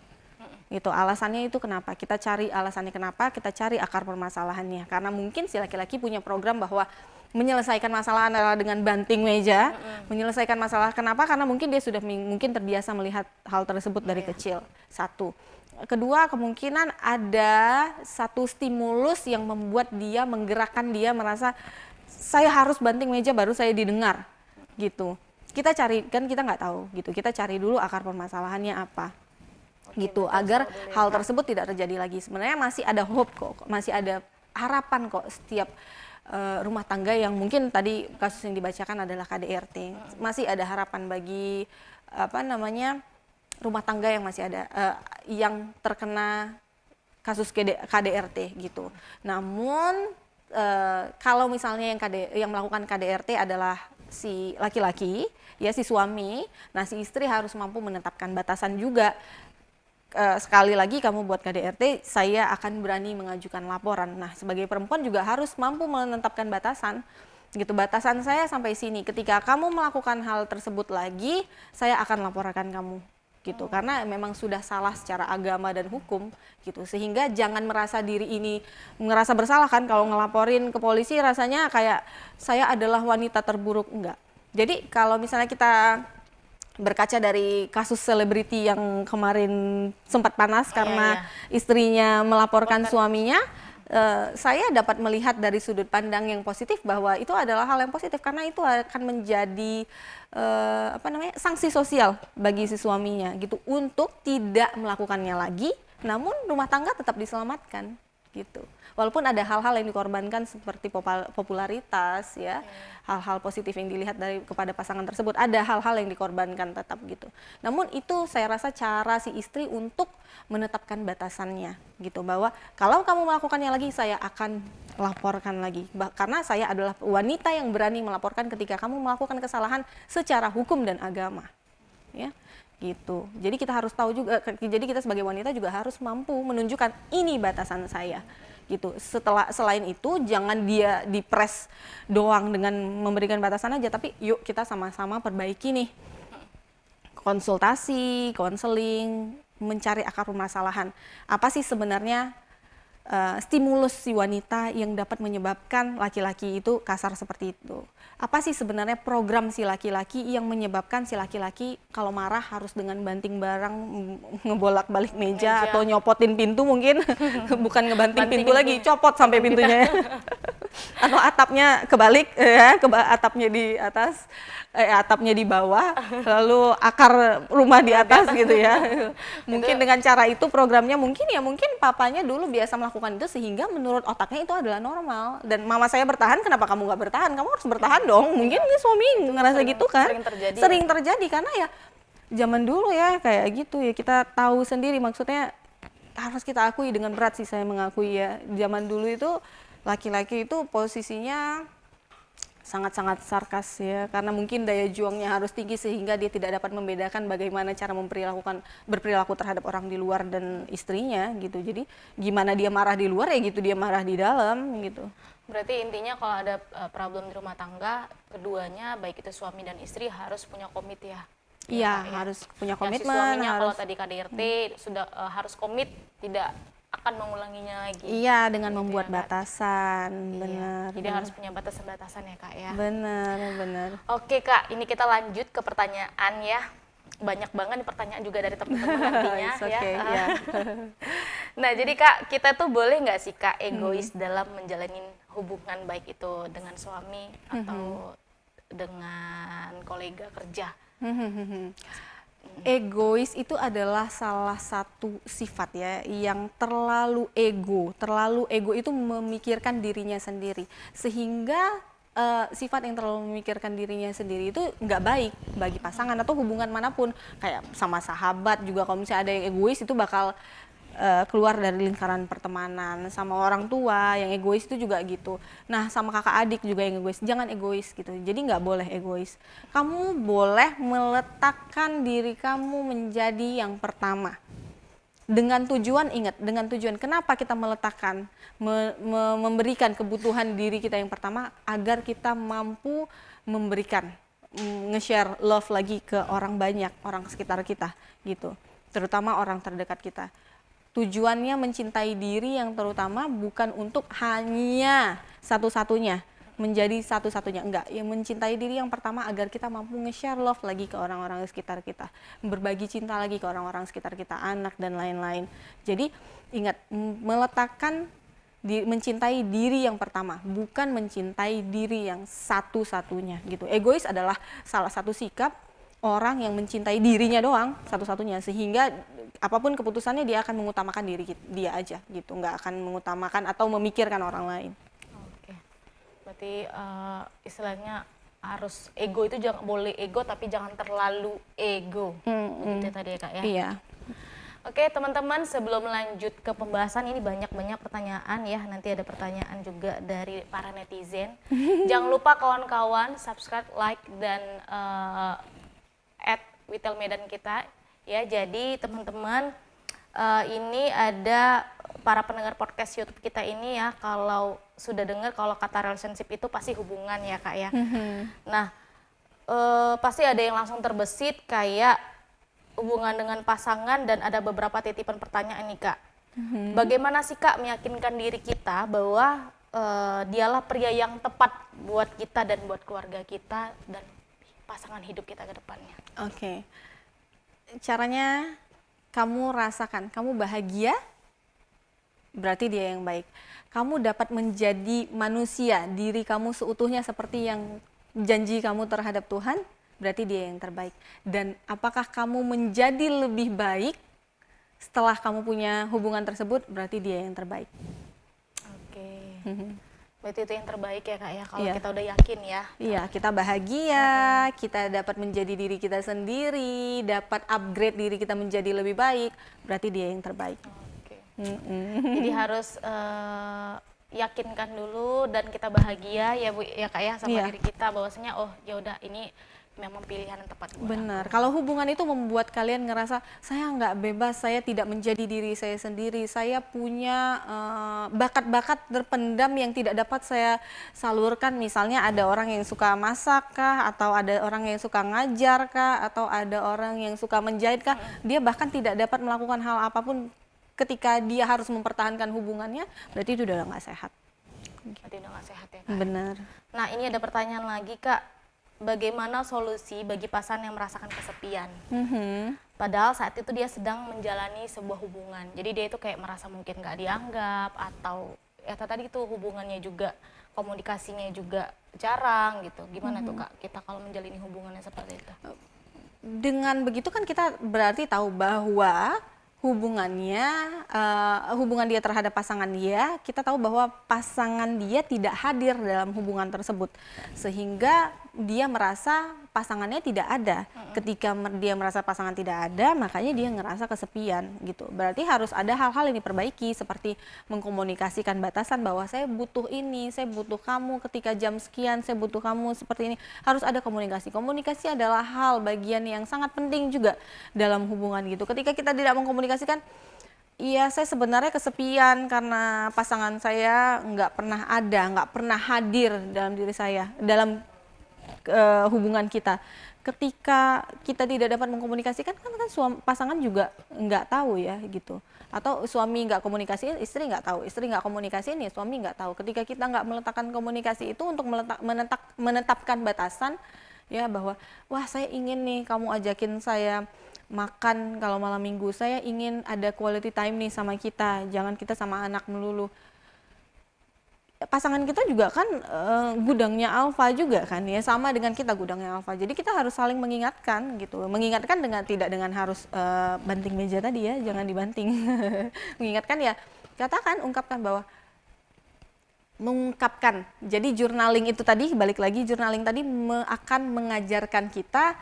A: Gitu. Alasannya itu kenapa? Kita cari alasannya kenapa, kita cari akar permasalahannya. Karena mungkin si laki-laki punya program bahwa menyelesaikan masalah adalah dengan banting meja, menyelesaikan masalah kenapa? Karena mungkin dia sudah mungkin terbiasa melihat hal tersebut dari kecil. Satu. Kedua, kemungkinan ada satu stimulus yang membuat dia, menggerakkan dia merasa saya harus banting meja baru saya didengar, gitu. Kita cari, kan kita nggak tahu, gitu. Kita cari dulu akar permasalahannya apa, gitu. Agar hal tersebut tidak terjadi lagi. Sebenarnya masih ada hope kok, masih ada harapan kok setiap rumah tangga yang mungkin tadi kasus yang dibacakan adalah KDRT. Masih ada harapan bagi rumah tangga yang masih ada yang terkena kasus KDRT gitu. Namun kalau misalnya yang melakukan KDRT adalah si laki-laki, ya si suami, nah si istri harus mampu menetapkan batasan juga. Sekali lagi kamu buat KDRT, saya akan berani mengajukan laporan. Nah, sebagai perempuan juga harus mampu menetapkan batasan. Gitu, batasan saya sampai sini. Ketika kamu melakukan hal tersebut lagi, saya akan laporkan kamu. Gitu, karena memang sudah salah secara agama dan hukum gitu. Sehingga jangan merasa diri ini ngerasa bersalah kan kalau ngelaporin ke polisi rasanya kayak saya adalah wanita terburuk, enggak. Jadi kalau misalnya kita berkaca dari kasus selebriti yang kemarin sempat panas karena istrinya melaporkan suaminya, saya dapat melihat dari sudut pandang yang positif bahwa itu adalah hal yang positif karena itu akan menjadi sanksi sosial bagi si suaminya gitu untuk tidak melakukannya lagi, namun rumah tangga tetap diselamatkan gitu. Walaupun ada hal-hal yang dikorbankan seperti popularitas ya, hal-hal positif yang dilihat kepada pasangan tersebut, ada hal-hal yang dikorbankan tetap gitu. Namun itu saya rasa cara si istri untuk menetapkan batasannya gitu, bahwa kalau kamu melakukannya lagi saya akan laporkan lagi, karena saya adalah wanita yang berani melaporkan ketika kamu melakukan kesalahan secara hukum dan agama ya gitu. Jadi kita harus tahu juga, jadi kita sebagai wanita juga harus mampu menunjukkan ini batasan saya gitu. Selain itu jangan dia dipres doang dengan memberikan batasan aja, tapi yuk kita sama-sama perbaiki nih, konsultasi, konseling, mencari akar permasalahan. Apa sih sebenarnya stimulus si wanita yang dapat menyebabkan laki-laki itu kasar seperti itu? Apa sih sebenarnya program si laki-laki yang menyebabkan si laki-laki kalau marah harus dengan banting barang, ngebolak-balik meja atau nyopotin pintu mungkin, bukan ngebanting pintu lagi, copot sampai pintunya. Atau atapnya kebalik ya, atapnya di atas, atapnya di bawah, lalu akar rumah di atas gitu ya. Mungkin dengan cara itu programnya mungkin papanya dulu biasa melakukan itu sehingga menurut otaknya itu adalah normal. Dan mama saya bertahan, kenapa kamu nggak bertahan? Kamu harus bertahan dong. Mungkin suami ngerasa gitu kan. Sering terjadi karena ya zaman dulu ya kayak gitu ya, kita tahu sendiri, maksudnya harus kita akui dengan berat sih saya mengakui ya. Zaman dulu itu laki-laki itu posisinya sangat-sangat sarkas ya, karena mungkin daya juangnya harus tinggi sehingga dia tidak dapat membedakan bagaimana cara berperilaku terhadap orang di luar dan istrinya gitu. Jadi gimana dia marah di luar ya gitu dia marah di dalam gitu.
C: Berarti intinya kalau ada problem di rumah tangga, keduanya baik itu suami dan istri harus punya komit ya.
A: Iya, harus punya komitmen.
C: Si suaminya kalau tadi KDRT sudah harus komit tidak akan mengulanginya lagi.
A: Iya, dengan membuat batasan, benar.
C: Jadi harus punya batasan-batasan ya Kak ya.
A: Benar.
C: Oke Kak, ini kita lanjut ke pertanyaan ya. Banyak banget nih pertanyaan juga dari teman-teman nantinya ya. Nah jadi Kak, kita tuh boleh nggak sih Kak egois dalam menjalani hubungan baik itu dengan suami atau dengan kolega kerja?
A: Egois itu adalah salah satu sifat ya yang terlalu ego. Terlalu ego itu memikirkan dirinya sendiri. Sehingga sifat yang terlalu memikirkan dirinya sendiri itu nggak baik bagi pasangan atau hubungan manapun. Kayak sama sahabat juga, kalau misalnya ada yang egois itu bakal keluar dari lingkaran pertemanan. Sama orang tua yang egois itu juga gitu. Nah, sama kakak adik juga yang egois, jangan egois gitu. Jadi nggak boleh egois. Kamu boleh meletakkan diri kamu menjadi yang pertama. Dengan tujuan, ingat, dengan tujuan kenapa kita meletakkan, memberikan kebutuhan diri kita yang pertama, agar kita mampu memberikan, nge-share love lagi ke orang banyak, orang sekitar kita gitu. Terutama orang terdekat kita. Tujuannya mencintai diri yang terutama bukan untuk hanya satu-satunya, menjadi satu-satunya, enggak. Yang mencintai diri yang pertama agar kita mampu nge-share love lagi ke orang-orang di sekitar kita, berbagi cinta lagi ke orang-orang sekitar kita, anak dan lain-lain. Jadi ingat, meletakkan mencintai diri yang pertama, bukan mencintai diri yang satu-satunya gitu. Egois adalah salah satu sikap orang yang mencintai dirinya doang satu-satunya, sehingga apapun keputusannya dia akan mengutamakan diri dia aja gitu, nggak akan mengutamakan atau memikirkan orang lain.
C: Oke, berarti istilahnya harus ego itu jangan boleh ego tapi jangan terlalu ego, begitu tadi ya Kak ya.
A: Iya.
C: Oke teman-teman, sebelum lanjut ke pembahasan ini banyak pertanyaan ya, nanti ada pertanyaan juga dari para netizen. Jangan lupa kawan-kawan subscribe, like dan Witel Medan kita ya. Jadi teman-teman, ini ada para pendengar podcast YouTube kita ini ya, kalau sudah dengar kalau kata relationship itu pasti hubungan ya Kak ya. Nah, pasti ada yang langsung terbesit kayak hubungan dengan pasangan, dan ada beberapa titipan pertanyaan nih Kak. Bagaimana sih Kak meyakinkan diri kita bahwa dialah pria yang tepat buat kita dan buat keluarga kita dan pasangan hidup kita ke depannya?
A: Oke. Caranya kamu rasakan, kamu bahagia, berarti dia yang baik. Kamu dapat menjadi manusia, diri kamu seutuhnya seperti yang janji kamu terhadap Tuhan, berarti dia yang terbaik. Dan apakah kamu menjadi lebih baik setelah kamu punya hubungan tersebut, berarti dia yang terbaik.
C: Oke. Berarti itu yang terbaik ya Kak ya, kalau
A: Iya.
C: kita udah yakin ya.
A: Iya, kita bahagia, kita dapat menjadi diri kita sendiri, dapat upgrade diri kita menjadi lebih baik, berarti dia yang terbaik.
C: Oke. Jadi harus yakinkan dulu dan kita bahagia ya Bu ya Kak ya sama
A: Iya.
C: diri kita, bahwasanya oh ya udah ini memang pilihan yang tepat buat
A: Benar, kalau hubungan itu membuat kalian ngerasa saya nggak bebas, saya tidak menjadi diri saya sendiri, saya punya bakat-bakat terpendam yang tidak dapat saya salurkan. Misalnya ada orang yang suka masak kah, atau ada orang yang suka ngajar kah, atau ada orang yang suka menjahit kah, dia bahkan tidak dapat melakukan hal apapun ketika dia harus mempertahankan hubungannya, berarti itu udah nggak sehat.
C: Berarti udah nggak sehat ya Kak.
A: Benar.
C: Nah ini ada pertanyaan lagi Kak, bagaimana solusi bagi pasangan yang merasakan kesepian? Padahal saat itu dia sedang menjalani sebuah hubungan, jadi dia itu kayak merasa mungkin nggak dianggap, atau ya tadi itu hubungannya juga komunikasinya juga jarang gitu. Gimana tuh Kak kita kalau menjalani hubungannya seperti itu?
A: Dengan begitu kan kita berarti tahu bahwa hubungannya, hubungan dia terhadap pasangan dia, kita tahu bahwa pasangan dia tidak hadir dalam hubungan tersebut, sehingga dia merasa pasangannya tidak ada. Ketika dia merasa pasangan tidak ada, makanya dia ngerasa kesepian gitu. Berarti harus ada hal-hal yang diperbaiki, seperti mengkomunikasikan batasan bahwa saya butuh ini, saya butuh kamu ketika jam sekian, saya butuh kamu seperti ini. Harus ada komunikasi. Komunikasi adalah hal bagian yang sangat penting juga dalam hubungan gitu. Ketika kita tidak mengkomunikasikan, iya saya sebenarnya kesepian karena pasangan saya nggak pernah ada, nggak pernah hadir dalam diri saya, dalam hubungan kita. Ketika kita tidak dapat mengkomunikasikan, kan pasangan juga nggak tahu ya gitu. Atau suami nggak komunikasiin, istri nggak tahu, istri nggak komunikasiin ya suami nggak tahu. Ketika kita nggak meletakkan komunikasi itu untuk menetapkan batasan ya, bahwa wah saya ingin nih kamu ajakin saya makan kalau malam minggu, saya ingin ada quality time nih sama kita, jangan kita sama anak melulu. pasangan kita juga kan gudangnya alfa juga kan ya, sama dengan kita gudangnya alfa. Jadi kita harus saling mengingatkan gitu. Mengingatkan tidak dengan harus banting meja tadi ya, jangan dibanting. Mengingatkan ya, katakan, ungkapkan bahwa mengungkapkan. Jadi journaling itu tadi, balik lagi, journaling tadi akan mengajarkan kita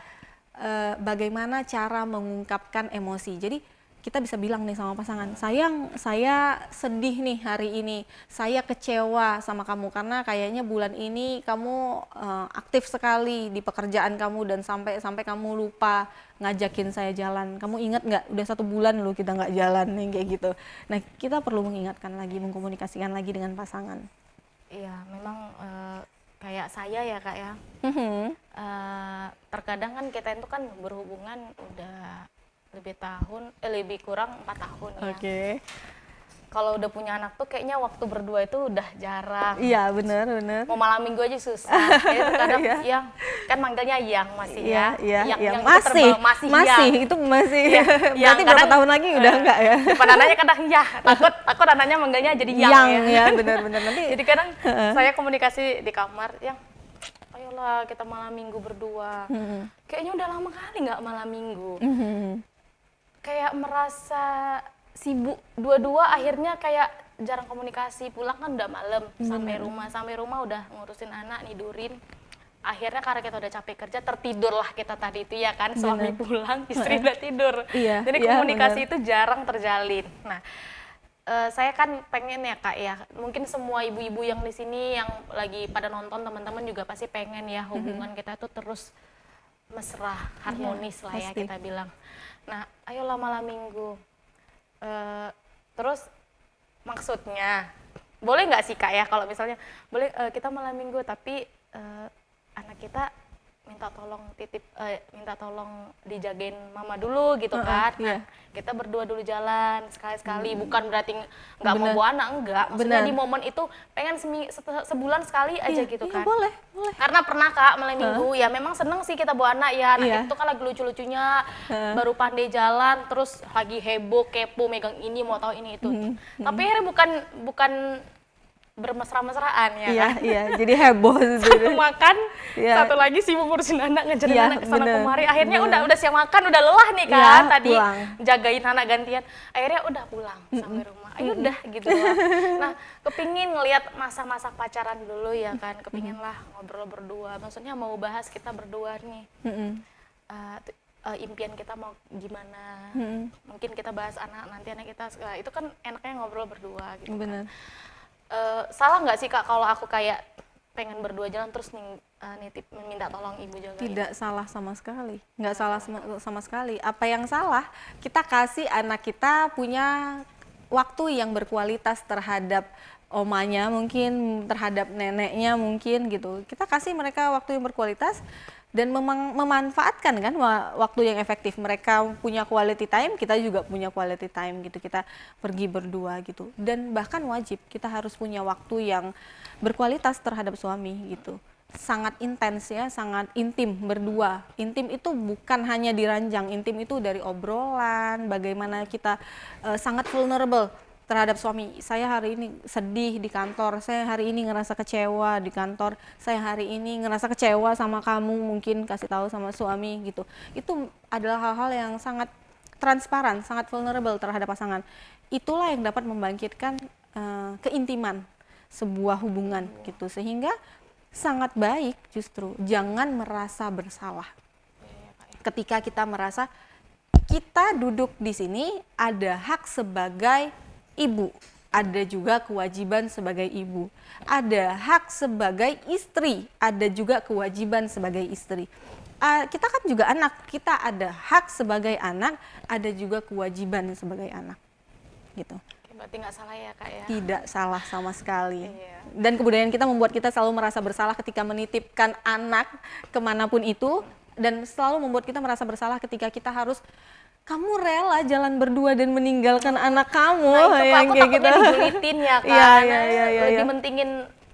A: bagaimana cara mengungkapkan emosi. Jadi kita bisa bilang nih sama pasangan, sayang, saya sedih nih hari ini, saya kecewa sama kamu karena kayaknya bulan ini kamu aktif sekali di pekerjaan kamu dan sampai kamu lupa ngajakin saya jalan. Kamu ingat nggak? Udah 1 bulan loh kita nggak jalan nih, kayak gitu. Nah, kita perlu mengingatkan lagi, mengkomunikasikan lagi dengan pasangan.
C: Iya, memang kayak saya ya Kak ya. Terkadang kan kita itu kan berhubungan udah lebih kurang 4 tahun ya.
A: Oke.
C: Kalau udah punya anak tuh kayaknya waktu berdua itu udah jarang.
A: Iya, benar.
C: Mau malam minggu aja susah. Jadi terkadang yang kan manggilnya yang masih ya.
A: Yang masih
C: yang.
A: itu masih.
C: Ya,
A: berarti berapa tahun lagi udah enggak ya?
C: Depan anaknya kadang ya, takut anaknya manggilnya jadi yang
A: ya. Benar nanti.
C: Jadi kadang saya komunikasi di kamar, yang ayolah kita malam minggu berdua. Kayaknya udah lama kali nggak malam minggu. Kayak merasa sibuk dua-dua, akhirnya kayak jarang komunikasi. Pulang kan udah malam, sampai rumah udah ngurusin anak, nidurin. Akhirnya karena kita udah capek kerja, tertidur lah kita tadi itu ya kan. Suami pulang, istri udah tidur. Jadi komunikasi itu jarang terjalin. Nah, saya kan pengen ya Kak ya, mungkin semua ibu-ibu yang di sini yang lagi pada nonton, teman-teman juga pasti pengen ya hubungan kita tuh terus mesra, harmonis lah ya kita bilang. Nah, ayolah malam minggu. Terus maksudnya, boleh nggak sih Kak ya kalau misalnya, boleh kita malam minggu tapi anak kita minta tolong dijagain mama dulu gitu kan. Nah, kita berdua dulu jalan sekali-sekali, bukan berarti nggak mau bawa anak, enggak. Maksudnya di momen itu pengen sebulan sekali aja gitu kan.
A: Boleh.
C: Karena pernah Kak malam minggu, ya memang seneng sih kita bawa anak ya. Anak itu kan lagi lucu-lucunya, baru pandai jalan, terus lagi heboh, kepo, megang ini, mau tahu ini itu. Tapi akhirnya bukan bermesra-mesraan ya kan?
A: Iya, jadi heboh.
C: Satu makan, satu lagi sibuk ngurusin anak, ngejarin anak kesana kemari. Akhirnya udah siap makan, udah lelah nih kan, tadi pulang. Jagain anak gantian. Akhirnya udah pulang sampai rumah. Ayo udah gitu lah. Nah, kepingin ngelihat masa-masa pacaran dulu ya kan, kepingin lah ngobrol berdua. Maksudnya mau bahas kita berdua nih. Impian kita mau gimana? Mungkin kita bahas anak kita, itu kan enaknya ngobrol berdua gitu. Bener. Salah nggak sih Kak kalau aku kayak pengen berdua jalan terus nitip minta tolong ibu jaga?
A: Tidak salah sama sekali, nggak salah sama sekali. Apa yang salah, kita kasih anak kita punya waktu yang berkualitas terhadap omanya mungkin, terhadap neneknya mungkin gitu. Kita kasih mereka waktu yang berkualitas dan memanfaatkan kan waktu yang efektif. Mereka punya quality time, kita juga punya quality time gitu. Kita pergi berdua gitu. Dan bahkan wajib kita harus punya waktu yang berkualitas terhadap suami gitu. Sangat intens ya, sangat intim berdua. Intim itu bukan hanya di ranjang, intim itu dari obrolan, bagaimana kita sangat vulnerable terhadap suami. Saya hari ini sedih di kantor, saya hari ini ngerasa kecewa di kantor, saya hari ini ngerasa kecewa sama kamu, mungkin kasih tahu sama suami gitu. Itu adalah hal-hal yang sangat transparan, sangat vulnerable terhadap pasangan. Itulah yang dapat membangkitkan keintiman sebuah hubungan gitu, sehingga sangat baik justru jangan merasa bersalah. Ketika kita merasa kita duduk di sini ada hak sebagai ibu, ada juga kewajiban sebagai ibu, ada hak sebagai istri, ada juga kewajiban sebagai istri. Kita kan juga anak, kita ada hak sebagai anak, ada juga kewajiban sebagai anak, gitu.
C: Berarti nggak salah ya Kak ya?
A: Tidak salah sama sekali. Dan kebudayaan kita membuat kita selalu merasa bersalah ketika menitipkan anak kemanapun itu, dan selalu membuat kita merasa bersalah ketika kita harus, kamu rela jalan berdua dan meninggalkan anak kamu.
C: Nah, itu
A: yang
C: aku
A: kayak
C: takutnya
A: gitu.
C: dijulitin ya kan. Lebih mentingin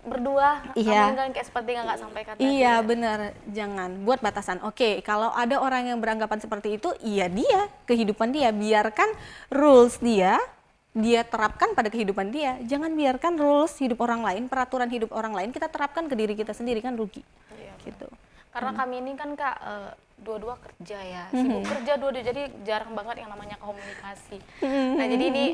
C: berdua, kamu kan kayak seperti nggak sampaikan tadi.
A: Iya benar, jangan buat batasan. Oke, kalau ada orang yang beranggapan seperti itu, iya dia, kehidupan dia, biarkan rules dia, dia terapkan pada kehidupan dia. Jangan biarkan rules hidup orang lain, peraturan hidup orang lain kita terapkan ke diri kita sendiri, kan rugi.
C: Iya,
A: Gitu.
C: Karena kami ini kan Kak dua-dua kerja ya, sibuk kerja dua-dua, jadi jarang banget yang namanya komunikasi. Nah jadi ini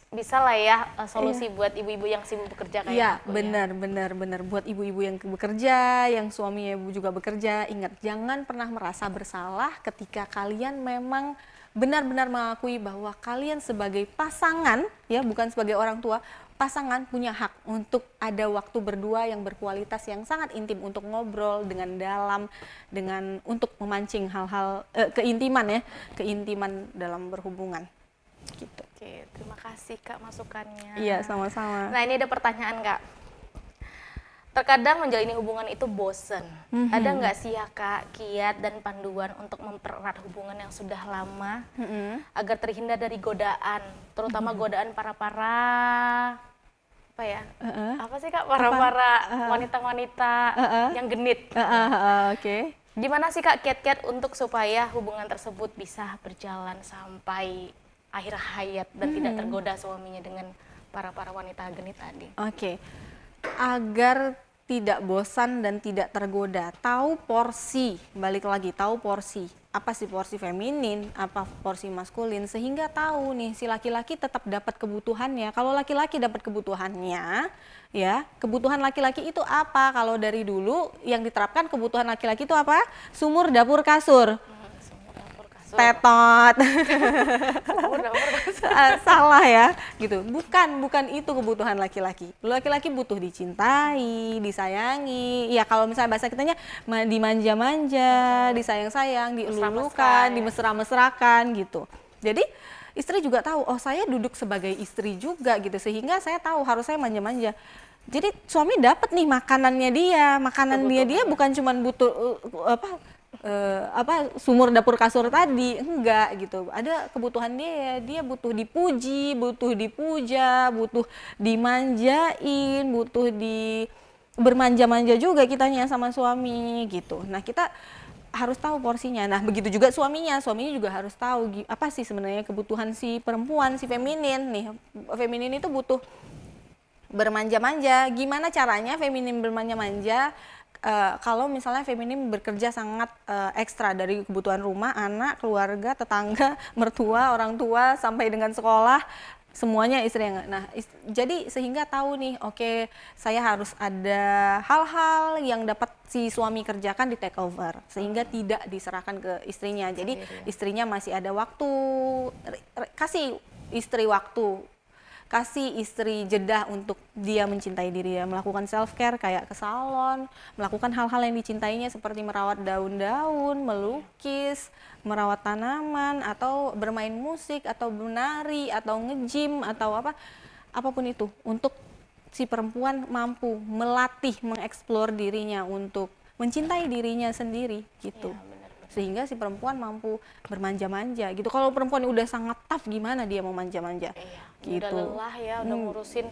C: bisa lah ya solusi buat ibu-ibu yang sibuk bekerja kayak
A: Iya,
C: aku ya.
A: benar. Buat ibu-ibu yang bekerja, yang suaminya juga bekerja, ingat jangan pernah merasa bersalah ketika kalian memang benar-benar mengakui bahwa kalian sebagai pasangan, ya bukan sebagai orang tua, pasangan punya hak untuk ada waktu berdua yang berkualitas, yang sangat intim untuk ngobrol dengan dalam, dengan untuk memancing hal-hal keintiman dalam berhubungan. Gitu.
C: Oke, terima kasih Kak masukannya.
A: Iya, sama-sama.
C: Nah ini ada pertanyaan Kak. Terkadang menjalani hubungan itu bosen. Ada nggak sih ya Kak kiat dan panduan untuk mempererat hubungan yang sudah lama agar terhindar dari godaan, terutama godaan para-para apa ya? Apa sih Kak para-para wanita-wanita yang genit?
A: Oke.
C: Gimana sih Kak kiat-kiat untuk supaya hubungan tersebut bisa berjalan sampai akhir hayat dan tidak tergoda suaminya dengan para wanita genit tadi?
A: Oke. Agar tidak bosan dan tidak tergoda, tahu porsi, balik lagi tahu porsi. Apa sih porsi feminin, apa porsi maskulin, sehingga tahu nih si laki-laki tetap dapat kebutuhannya. Kalau laki-laki dapat kebutuhannya, ya, kebutuhan laki-laki itu apa? Kalau dari dulu yang diterapkan kebutuhan laki-laki itu apa? Sumur, dapur, kasur.
C: Sumur, dapur, kasur.
A: Tetot.
C: Sumur, dapur, kasur.
A: Salah ya, gitu. Bukan itu kebutuhan laki-laki. Laki-laki butuh dicintai, disayangi. Ya kalau misalnya bahasa kitanya dimanja-manja, disayang-sayang, dielulukan, dimesra-mesrakan gitu. Jadi istri juga tahu, oh saya duduk sebagai istri juga gitu, sehingga saya tahu harus saya manja-manja. Jadi suami dapat nih makanannya dia, dia bukan cuma butuh sumur, dapur, kasur tadi, enggak gitu. Ada kebutuhan dia butuh dipuji, butuh dipuja, butuh dimanjain, butuh bermanja-manja juga kitanya sama suami gitu. Nah kita harus tahu porsinya. Nah begitu juga suaminya juga harus tahu apa sih sebenarnya kebutuhan si perempuan, si feminin nih. Feminin itu butuh bermanja-manja. Gimana caranya feminin bermanja-manja? Kalau misalnya feminin bekerja sangat ekstra dari kebutuhan rumah, anak, keluarga, tetangga, mertua, orang tua, sampai dengan sekolah, semuanya istri yang. Nah, jadi sehingga tahu nih, oke, saya harus ada hal-hal yang dapat si suami kerjakan di take over, sehingga tidak diserahkan ke istrinya. Jadi istrinya masih ada waktu, kasih istri waktu. Kasih istri jeda untuk dia mencintai diri dia, melakukan self care kayak ke salon, melakukan hal-hal yang dicintainya seperti merawat daun-daun, melukis, merawat tanaman, atau bermain musik, atau menari, atau nge-gym, atau apapun itu, untuk si perempuan mampu melatih, mengeksplor dirinya untuk mencintai dirinya sendiri gitu. Ya, sehingga si perempuan mampu bermanja-manja gitu. Kalau perempuan udah sangat tough, gimana dia mau manja-manja?
C: Gitu. Udah lelah ya, udah ngurusin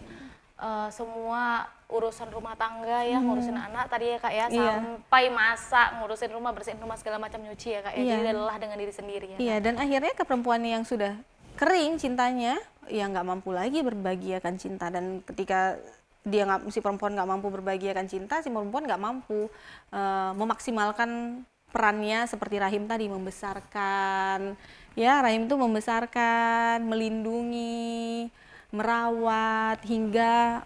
C: semua urusan rumah tangga ya, ngurusin anak tadi ya Kak ya, sampai masak, ngurusin rumah, bersihin rumah, segala macam, nyuci ya Kak ya. Jadi udah lelah dengan diri sendiri ya.
A: Iya, dan akhirnya ke perempuan yang sudah kering cintanya, ya nggak mampu lagi berbagi akan cinta. Dan ketika si perempuan nggak mampu berbagi akan cinta, si perempuan nggak mampu memaksimalkan perannya seperti rahim tadi, membesarkan. Ya, rahim itu membesarkan, melindungi, merawat hingga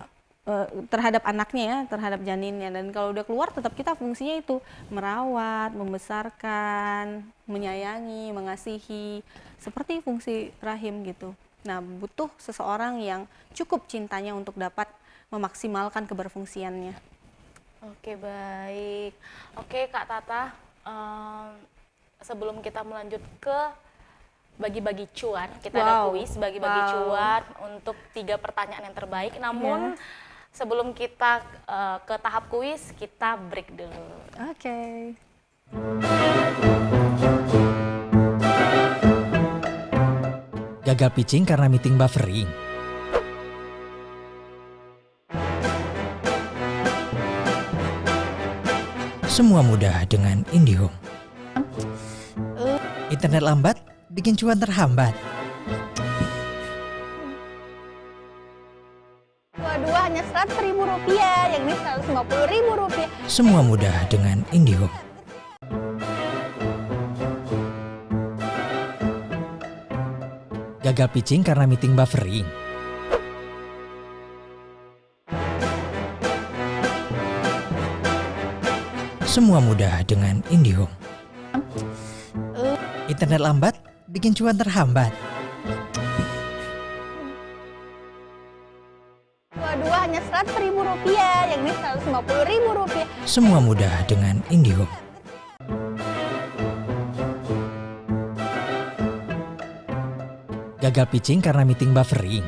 A: terhadap anaknya ya, terhadap janinnya. Dan kalau udah keluar tetap kita fungsinya itu merawat, membesarkan, menyayangi, mengasihi, seperti fungsi rahim gitu. Nah, butuh seseorang yang cukup cintanya untuk dapat memaksimalkan keberfungsiannya.
C: Oke, baik. Oke Kak Tata, sebelum kita melanjut ke bagi-bagi cuan, kita ada kuis bagi-bagi cuan untuk 3 pertanyaan yang terbaik. Namun sebelum kita ke tahap kuis, kita break dulu.
A: Oke.
B: Gagal pitching karena meeting buffering. Semua mudah dengan IndiHome. Internet lambat bikin cuan terhambat.
D: Rp150.000.
B: Semua mudah dengan IndiHome. Gagal pitching karena meeting buffering. Semua mudah dengan IndiHome. Internet lambat bikin cuan terhambat.
D: Dua-dua hanya Rp100.000, yang ini Rp150.000.
B: Semua mudah dengan IndiHome. Gagal pitching karena meeting buffering.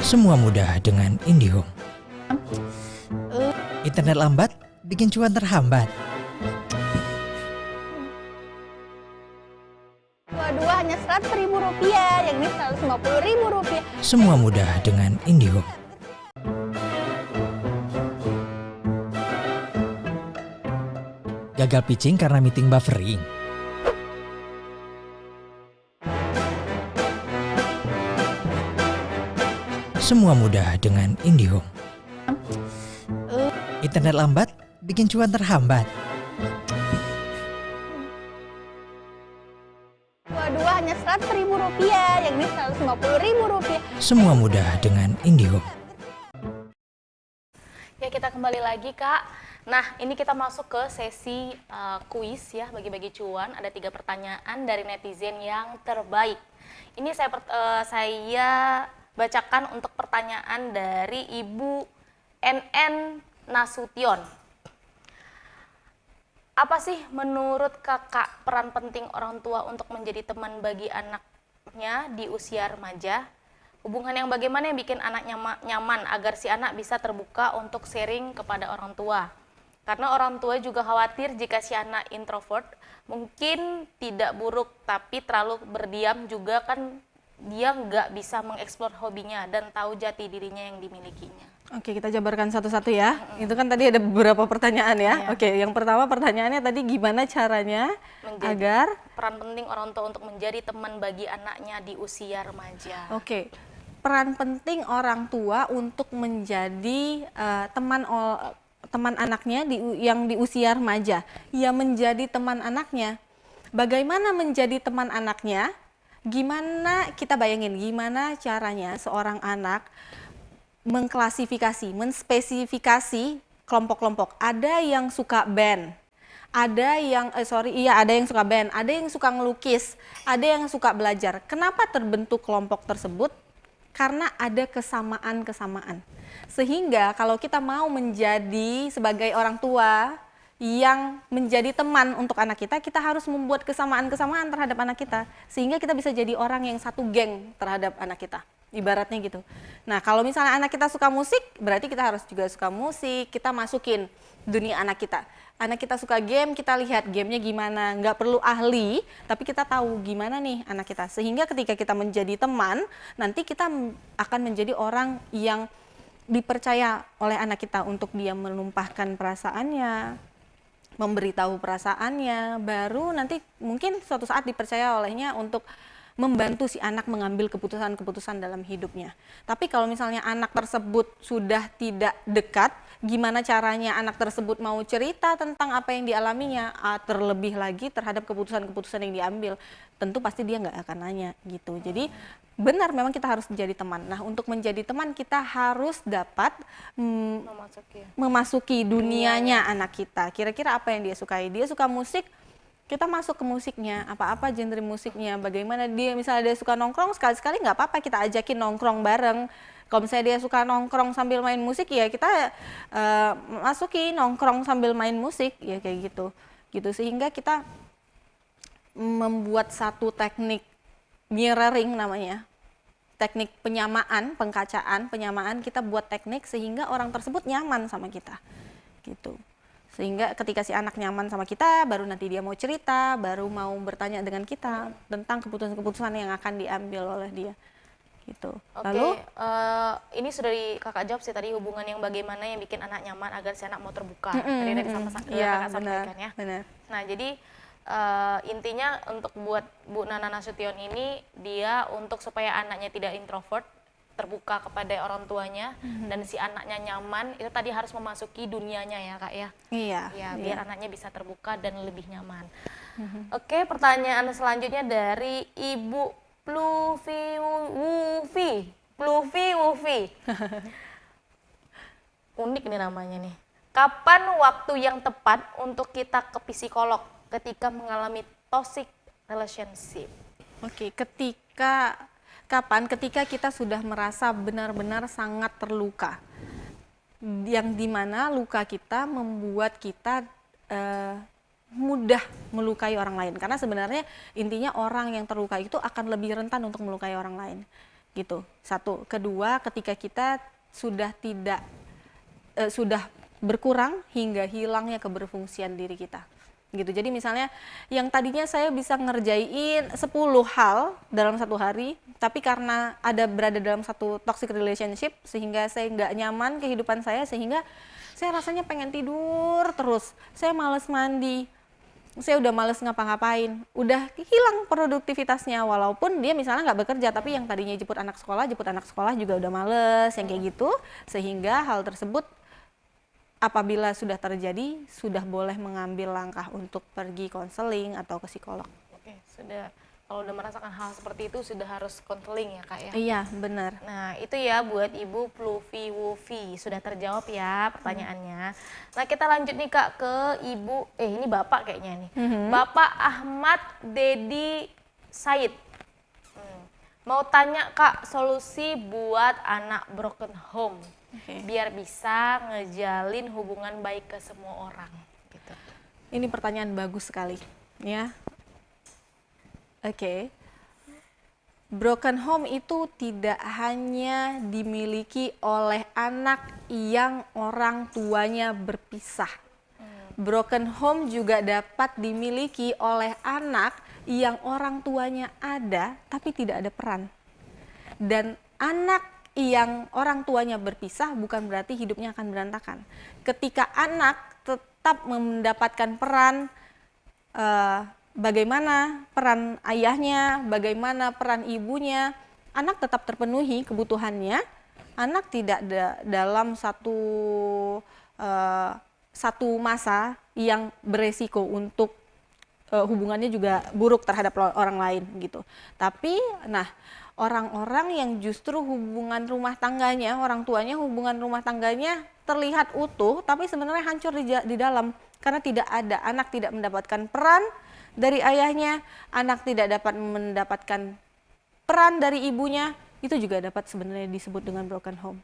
B: Semua mudah dengan IndiHome. Internet lambat bikin cuan terhambat.
D: Dua-dua hanya Rp100.000, yang ini Rp150.000.
B: Semua mudah dengan IndiHome. Gagal pitching karena meeting buffering. Semua mudah dengan IndiHome. Internet lambat bikin cuan terhambat.
D: Dua-dua hanya Rp100.000, yang ini Rp150.000.
B: Semua mudah dengan IndiHome.
C: Ya, kita kembali lagi, Kak. Nah, ini kita masuk ke sesi kuis ya, bagi-bagi cuan. Ada 3 pertanyaan dari netizen yang terbaik. Ini saya bacakan untuk pertanyaan dari Ibu NN Nasution. Apa sih menurut Kakak peran penting orang tua untuk menjadi teman bagi anaknya di usia remaja? Hubungan yang bagaimana yang bikin anak nyaman agar si anak bisa terbuka untuk sharing kepada orang tua? Karena orang tua juga khawatir jika si anak introvert, mungkin tidak buruk, tapi terlalu berdiam juga kan dia nggak bisa mengeksplor hobinya dan tahu jati dirinya yang dimilikinya.
A: Oke, kita jabarkan satu-satu ya. Itu kan tadi ada beberapa pertanyaan ya.
C: Iya.
A: Oke, yang pertama pertanyaannya tadi gimana caranya agar
C: peran penting orang tua untuk menjadi teman bagi anaknya di usia remaja.
A: Oke, peran penting orang tua untuk menjadi teman anaknya yang di usia remaja. Ya, menjadi teman anaknya. Bagaimana menjadi teman anaknya? Gimana kita bayangin gimana caranya seorang anak mengklasifikasi, menspesifikasi kelompok-kelompok. Ada yang suka band, ada yang ada yang suka band, ada yang suka ngelukis, ada yang suka belajar. Kenapa terbentuk kelompok tersebut? Karena ada kesamaan-kesamaan. Sehingga kalau kita mau menjadi sebagai orang tua yang menjadi teman untuk anak kita, kita harus membuat kesamaan-kesamaan terhadap anak kita. Sehingga kita bisa jadi orang yang satu geng terhadap anak kita. Ibaratnya gitu. Nah, kalau misalnya anak kita suka musik, berarti kita harus juga suka musik. Kita masukin dunia anak kita. Anak kita suka game, kita lihat gamenya gimana. Nggak perlu ahli, tapi kita tahu gimana nih anak kita. Sehingga ketika kita menjadi teman, nanti kita akan menjadi orang yang dipercaya oleh anak kita untuk dia menumpahkan perasaannya, memberitahu perasaannya, baru nanti mungkin suatu saat dipercaya olehnya untuk membantu si anak mengambil keputusan-keputusan dalam hidupnya. Tapi kalau misalnya anak tersebut sudah tidak dekat, gimana caranya anak tersebut mau cerita tentang apa yang dialaminya, terlebih lagi terhadap keputusan-keputusan yang diambil, tentu pasti dia nggak akan nanya gitu. Jadi benar memang kita harus menjadi teman. Nah, untuk menjadi teman kita harus dapat memasuki dunianya anak kita. Kira-kira apa yang dia sukai? Dia suka musik, kita masuk ke musiknya, apa-apa genre musiknya, bagaimana dia, misalnya dia suka nongkrong, sekali-sekali nggak apa-apa kita ajakin nongkrong bareng. Kalau misalnya dia suka nongkrong sambil main musik, ya kita masuki nongkrong sambil main musik, ya kayak gitu. Sehingga kita membuat satu teknik mirroring namanya, teknik penyamaan, penyamaan, kita buat teknik sehingga orang tersebut nyaman sama kita, gitu. Sehingga ketika si anak nyaman sama kita, baru nanti dia mau cerita, baru mau bertanya dengan kita tentang keputusan-keputusan yang akan diambil oleh dia. Gitu.
C: Oke,
A: Lalu,
C: ini sudah kakak jawab sih tadi, hubungan yang bagaimana yang bikin anak nyaman agar si anak mau terbuka. Tadi kakak sampaikan ya.
A: benar,
C: Nah, jadi Intinya untuk buat Bu Nana Nasution ini, dia untuk supaya anaknya tidak introvert, terbuka kepada orang tuanya, dan si anaknya nyaman, itu tadi harus memasuki dunianya ya Kak ya.
A: Iya.
C: Ya, biar anaknya bisa terbuka dan lebih nyaman. Oke, pertanyaan selanjutnya dari Ibu Pluvi Wufi. Unik nih namanya nih. Kapan waktu yang tepat untuk kita ke psikolog ketika mengalami toxic relationship?
A: Oke, kapan? Ketika kita sudah merasa benar-benar sangat terluka, yang dimana luka kita membuat kita mudah melukai orang lain. Karena sebenarnya intinya orang yang terluka itu akan lebih rentan untuk melukai orang lain, gitu. Satu, kedua, ketika kita sudah tidak sudah berkurang hingga hilangnya keberfungsian diri kita, gitu. Jadi misalnya yang tadinya saya bisa ngerjain 10 hal dalam satu hari, tapi karena berada dalam satu toxic relationship sehingga saya nggak nyaman kehidupan saya, sehingga saya rasanya pengen tidur terus, saya males mandi, saya udah males ngapa-ngapain, udah hilang produktivitasnya. Walaupun dia misalnya nggak bekerja, tapi yang tadinya jemput anak sekolah juga udah males, yang kayak gitu. Sehingga hal tersebut apabila sudah terjadi, sudah boleh mengambil langkah untuk pergi konseling atau ke psikolog.
C: Oke, sudah. Kalau udah merasakan hal seperti itu sudah harus konseling ya Kak ya?
A: Iya, benar.
C: Nah itu ya buat Ibu Pluvi Wufi, sudah terjawab ya pertanyaannya. Nah kita lanjut nih Kak ke Ibu, ini Bapak kayaknya nih. Bapak Ahmad Dedi Said. Mau tanya Kak, solusi buat anak broken home. Biar bisa ngejalin hubungan baik ke semua orang. Gitu.
A: Ini pertanyaan bagus sekali, ya. Oke. Broken home itu tidak hanya dimiliki oleh anak yang orang tuanya berpisah. Broken home juga dapat dimiliki oleh anak yang orang tuanya ada tapi tidak ada peran. Dan anak yang orang tuanya berpisah bukan berarti hidupnya akan berantakan. Ketika anak tetap mendapatkan peran, bagaimana peran ayahnya, bagaimana peran ibunya, anak tetap terpenuhi kebutuhannya, anak tidak dalam satu masa yang beresiko untuk hubungannya juga buruk terhadap orang lain gitu. Tapi orang-orang yang justru hubungan rumah tangganya, orang tuanya hubungan rumah tangganya terlihat utuh tapi sebenarnya hancur di dalam karena anak tidak mendapatkan peran dari ayahnya, anak tidak dapat mendapatkan peran dari ibunya, itu juga dapat sebenarnya disebut dengan broken home.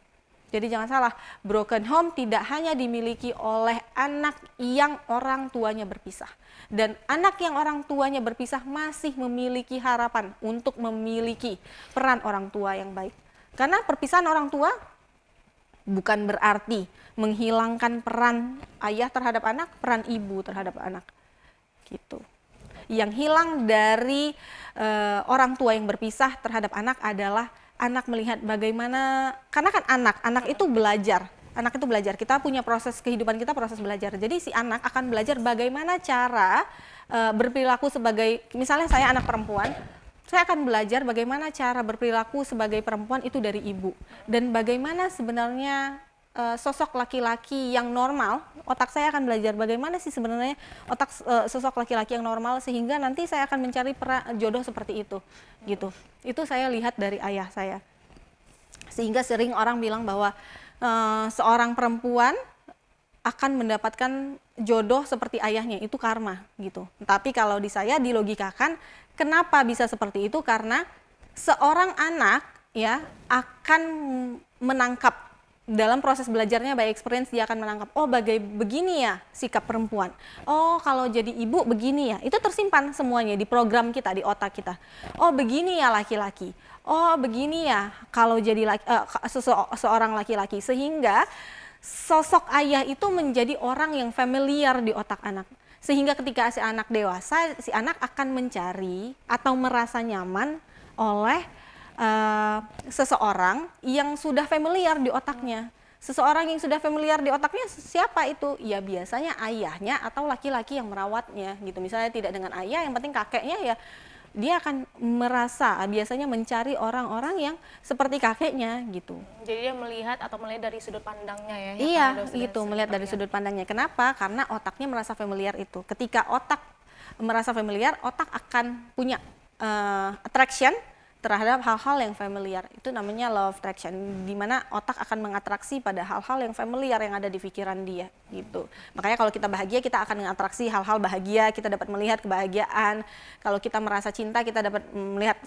A: Jadi jangan salah, broken home tidak hanya dimiliki oleh anak yang orang tuanya berpisah. Dan anak yang orang tuanya berpisah masih memiliki harapan untuk memiliki peran orang tua yang baik. Karena perpisahan orang tua bukan berarti menghilangkan peran ayah terhadap anak, peran ibu terhadap anak. Gitu. Yang hilang dari orang tua yang berpisah terhadap anak adalah anak melihat bagaimana, karena kan anak itu belajar, kita punya proses kehidupan kita, proses belajar. Jadi si anak akan belajar bagaimana cara berperilaku sebagai, misalnya saya anak perempuan, saya akan belajar bagaimana cara berperilaku sebagai perempuan itu dari ibu, dan bagaimana sebenarnya sosok laki-laki yang normal, otak saya akan belajar bagaimana sih sebenarnya otak sosok laki-laki yang normal, sehingga nanti saya akan mencari jodoh seperti itu, gitu. Itu saya lihat dari ayah saya. Sehingga sering orang bilang bahwa seorang perempuan akan mendapatkan jodoh seperti ayahnya, itu karma, gitu. Tapi kalau di saya dilogikakan, kenapa bisa seperti itu? Karena seorang anak ya akan menangkap dalam proses belajarnya, by experience dia akan menangkap, oh begini ya sikap perempuan, oh kalau jadi ibu begini ya, itu tersimpan semuanya di program kita, di otak kita. Oh begini ya laki-laki, oh begini ya kalau jadi seorang laki-laki, sehingga sosok ayah itu menjadi orang yang familiar di otak anak. Sehingga ketika si anak dewasa, si anak akan mencari atau merasa nyaman oleh seseorang yang sudah familiar di otaknya. seseorang yang sudah familiar di otaknya siapa itu? Ya biasanya ayahnya atau laki-laki yang merawatnya gitu. Misalnya tidak dengan ayah, yang penting kakeknya, ya dia akan merasa biasanya mencari orang-orang yang seperti kakeknya gitu.
C: Jadi dia melihat atau melihat dari sudut pandangnya ya.
A: Iya, gitu, melihat dari sudut pandangnya. Kenapa? Karena otaknya merasa familiar itu. Ketika otak merasa familiar, otak akan punya attraction terhadap hal-hal yang familiar. Itu namanya law of attraction, di mana otak akan mengatraksi pada hal-hal yang familiar yang ada di pikiran dia gitu. Makanya kalau kita bahagia, kita akan mengatraksi hal-hal bahagia, kita dapat melihat kebahagiaan. Kalau kita merasa cinta, kita dapat melihat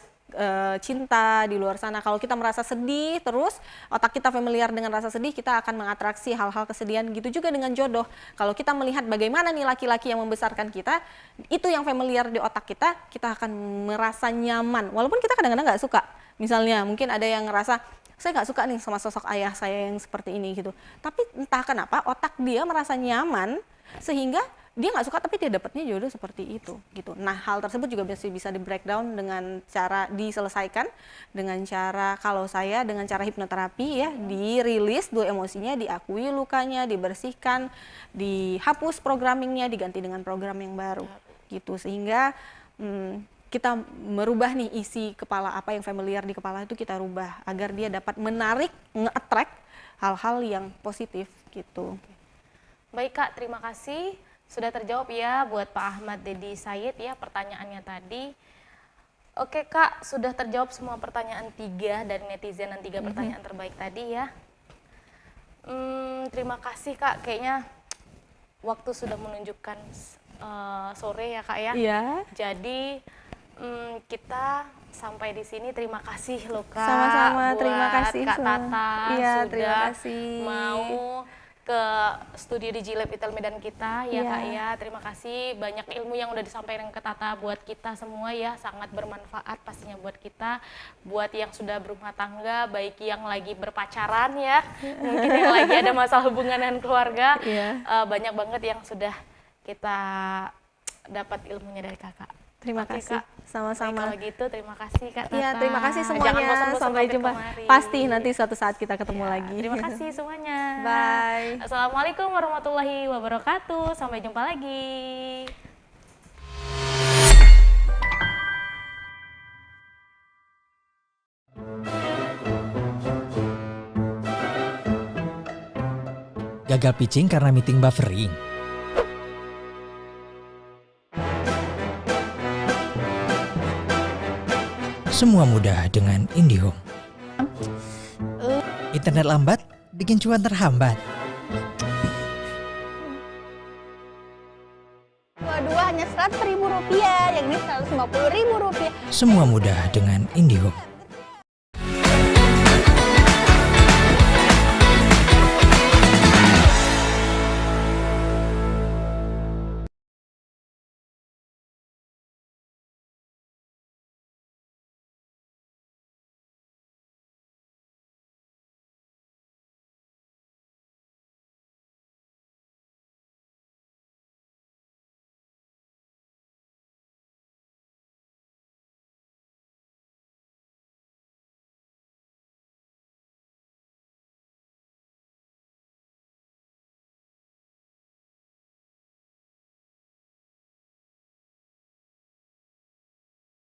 A: cinta di luar sana. Kalau kita merasa sedih terus, otak kita familiar dengan rasa sedih, kita akan mengatraksi hal-hal kesedihan. Gitu juga dengan jodoh. Kalau kita melihat bagaimana nih laki-laki yang membesarkan kita, itu yang familiar di otak kita akan merasa nyaman. Walaupun kita kadang-kadang nggak suka. Misalnya mungkin ada yang ngerasa, saya nggak suka nih sama sosok ayah saya yang seperti ini gitu. Tapi entah kenapa otak dia merasa nyaman sehingga dia nggak suka, tapi dia dapatnya jodoh seperti itu gitu. Nah, hal tersebut juga bisa di breakdown dengan cara diselesaikan dengan cara, kalau saya dengan cara hipnoterapi ya, dirilis dua emosinya, diakui lukanya, dibersihkan, dihapus programmingnya, diganti dengan program yang baru gitu, sehingga kita merubah nih isi kepala, apa yang familiar di kepala itu kita rubah agar dia dapat menarik, nge-attract hal-hal yang positif gitu.
C: Baik Kak, terima kasih. Sudah terjawab ya buat Pak Ahmad Dedi Said ya pertanyaannya tadi. Oke Kak, sudah terjawab semua pertanyaan 3 dari netizen dan 3 pertanyaan terbaik tadi ya. Terima kasih Kak, kayaknya waktu sudah menunjukkan sore ya Kak ya.
A: Iya.
C: Jadi kita sampai di sini. Terima kasih loh Kak.
A: Sama-sama, terima
C: buat
A: kasih
C: Kak Tata
A: Iya,
C: sudah
A: terima kasih.
C: mau ke studio di Gilab Itel Medan kita ya
A: Iya.
C: Kak ya. Terima kasih, banyak ilmu yang udah disampaikan ke Tata buat kita semua ya, sangat bermanfaat pastinya buat kita, buat yang sudah berumah tangga, baik yang lagi berpacaran ya, mungkin yang lagi ada masalah hubungan dengan keluarga.
A: Iya.
C: Banyak banget yang sudah kita dapat ilmunya dari Kakak.
A: Terima
C: Oke,
A: kasih.
C: Kak.
A: Sama-sama.
C: Kalau gitu terima kasih Kak Tata.
A: Iya, terima kasih
C: Jangan
A: semuanya.
C: bosan-bosan
A: Sampai
C: mampir
A: jumpa.
C: kemari.
A: Pasti nanti suatu saat kita ketemu
C: Ya,
A: lagi.
C: terima kasih semuanya.
A: Bye.
C: Assalamualaikum warahmatullahi wabarakatuh. Sampai jumpa lagi.
B: Gagal pitching karena meeting buffering. Semua mudah dengan IndiHome. Internet lambat bikin cuan terhambat.
D: Dua-dua hanya 100.000 rupiah, yang ini 150.000 rupiah.
B: Semua mudah dengan IndiHome.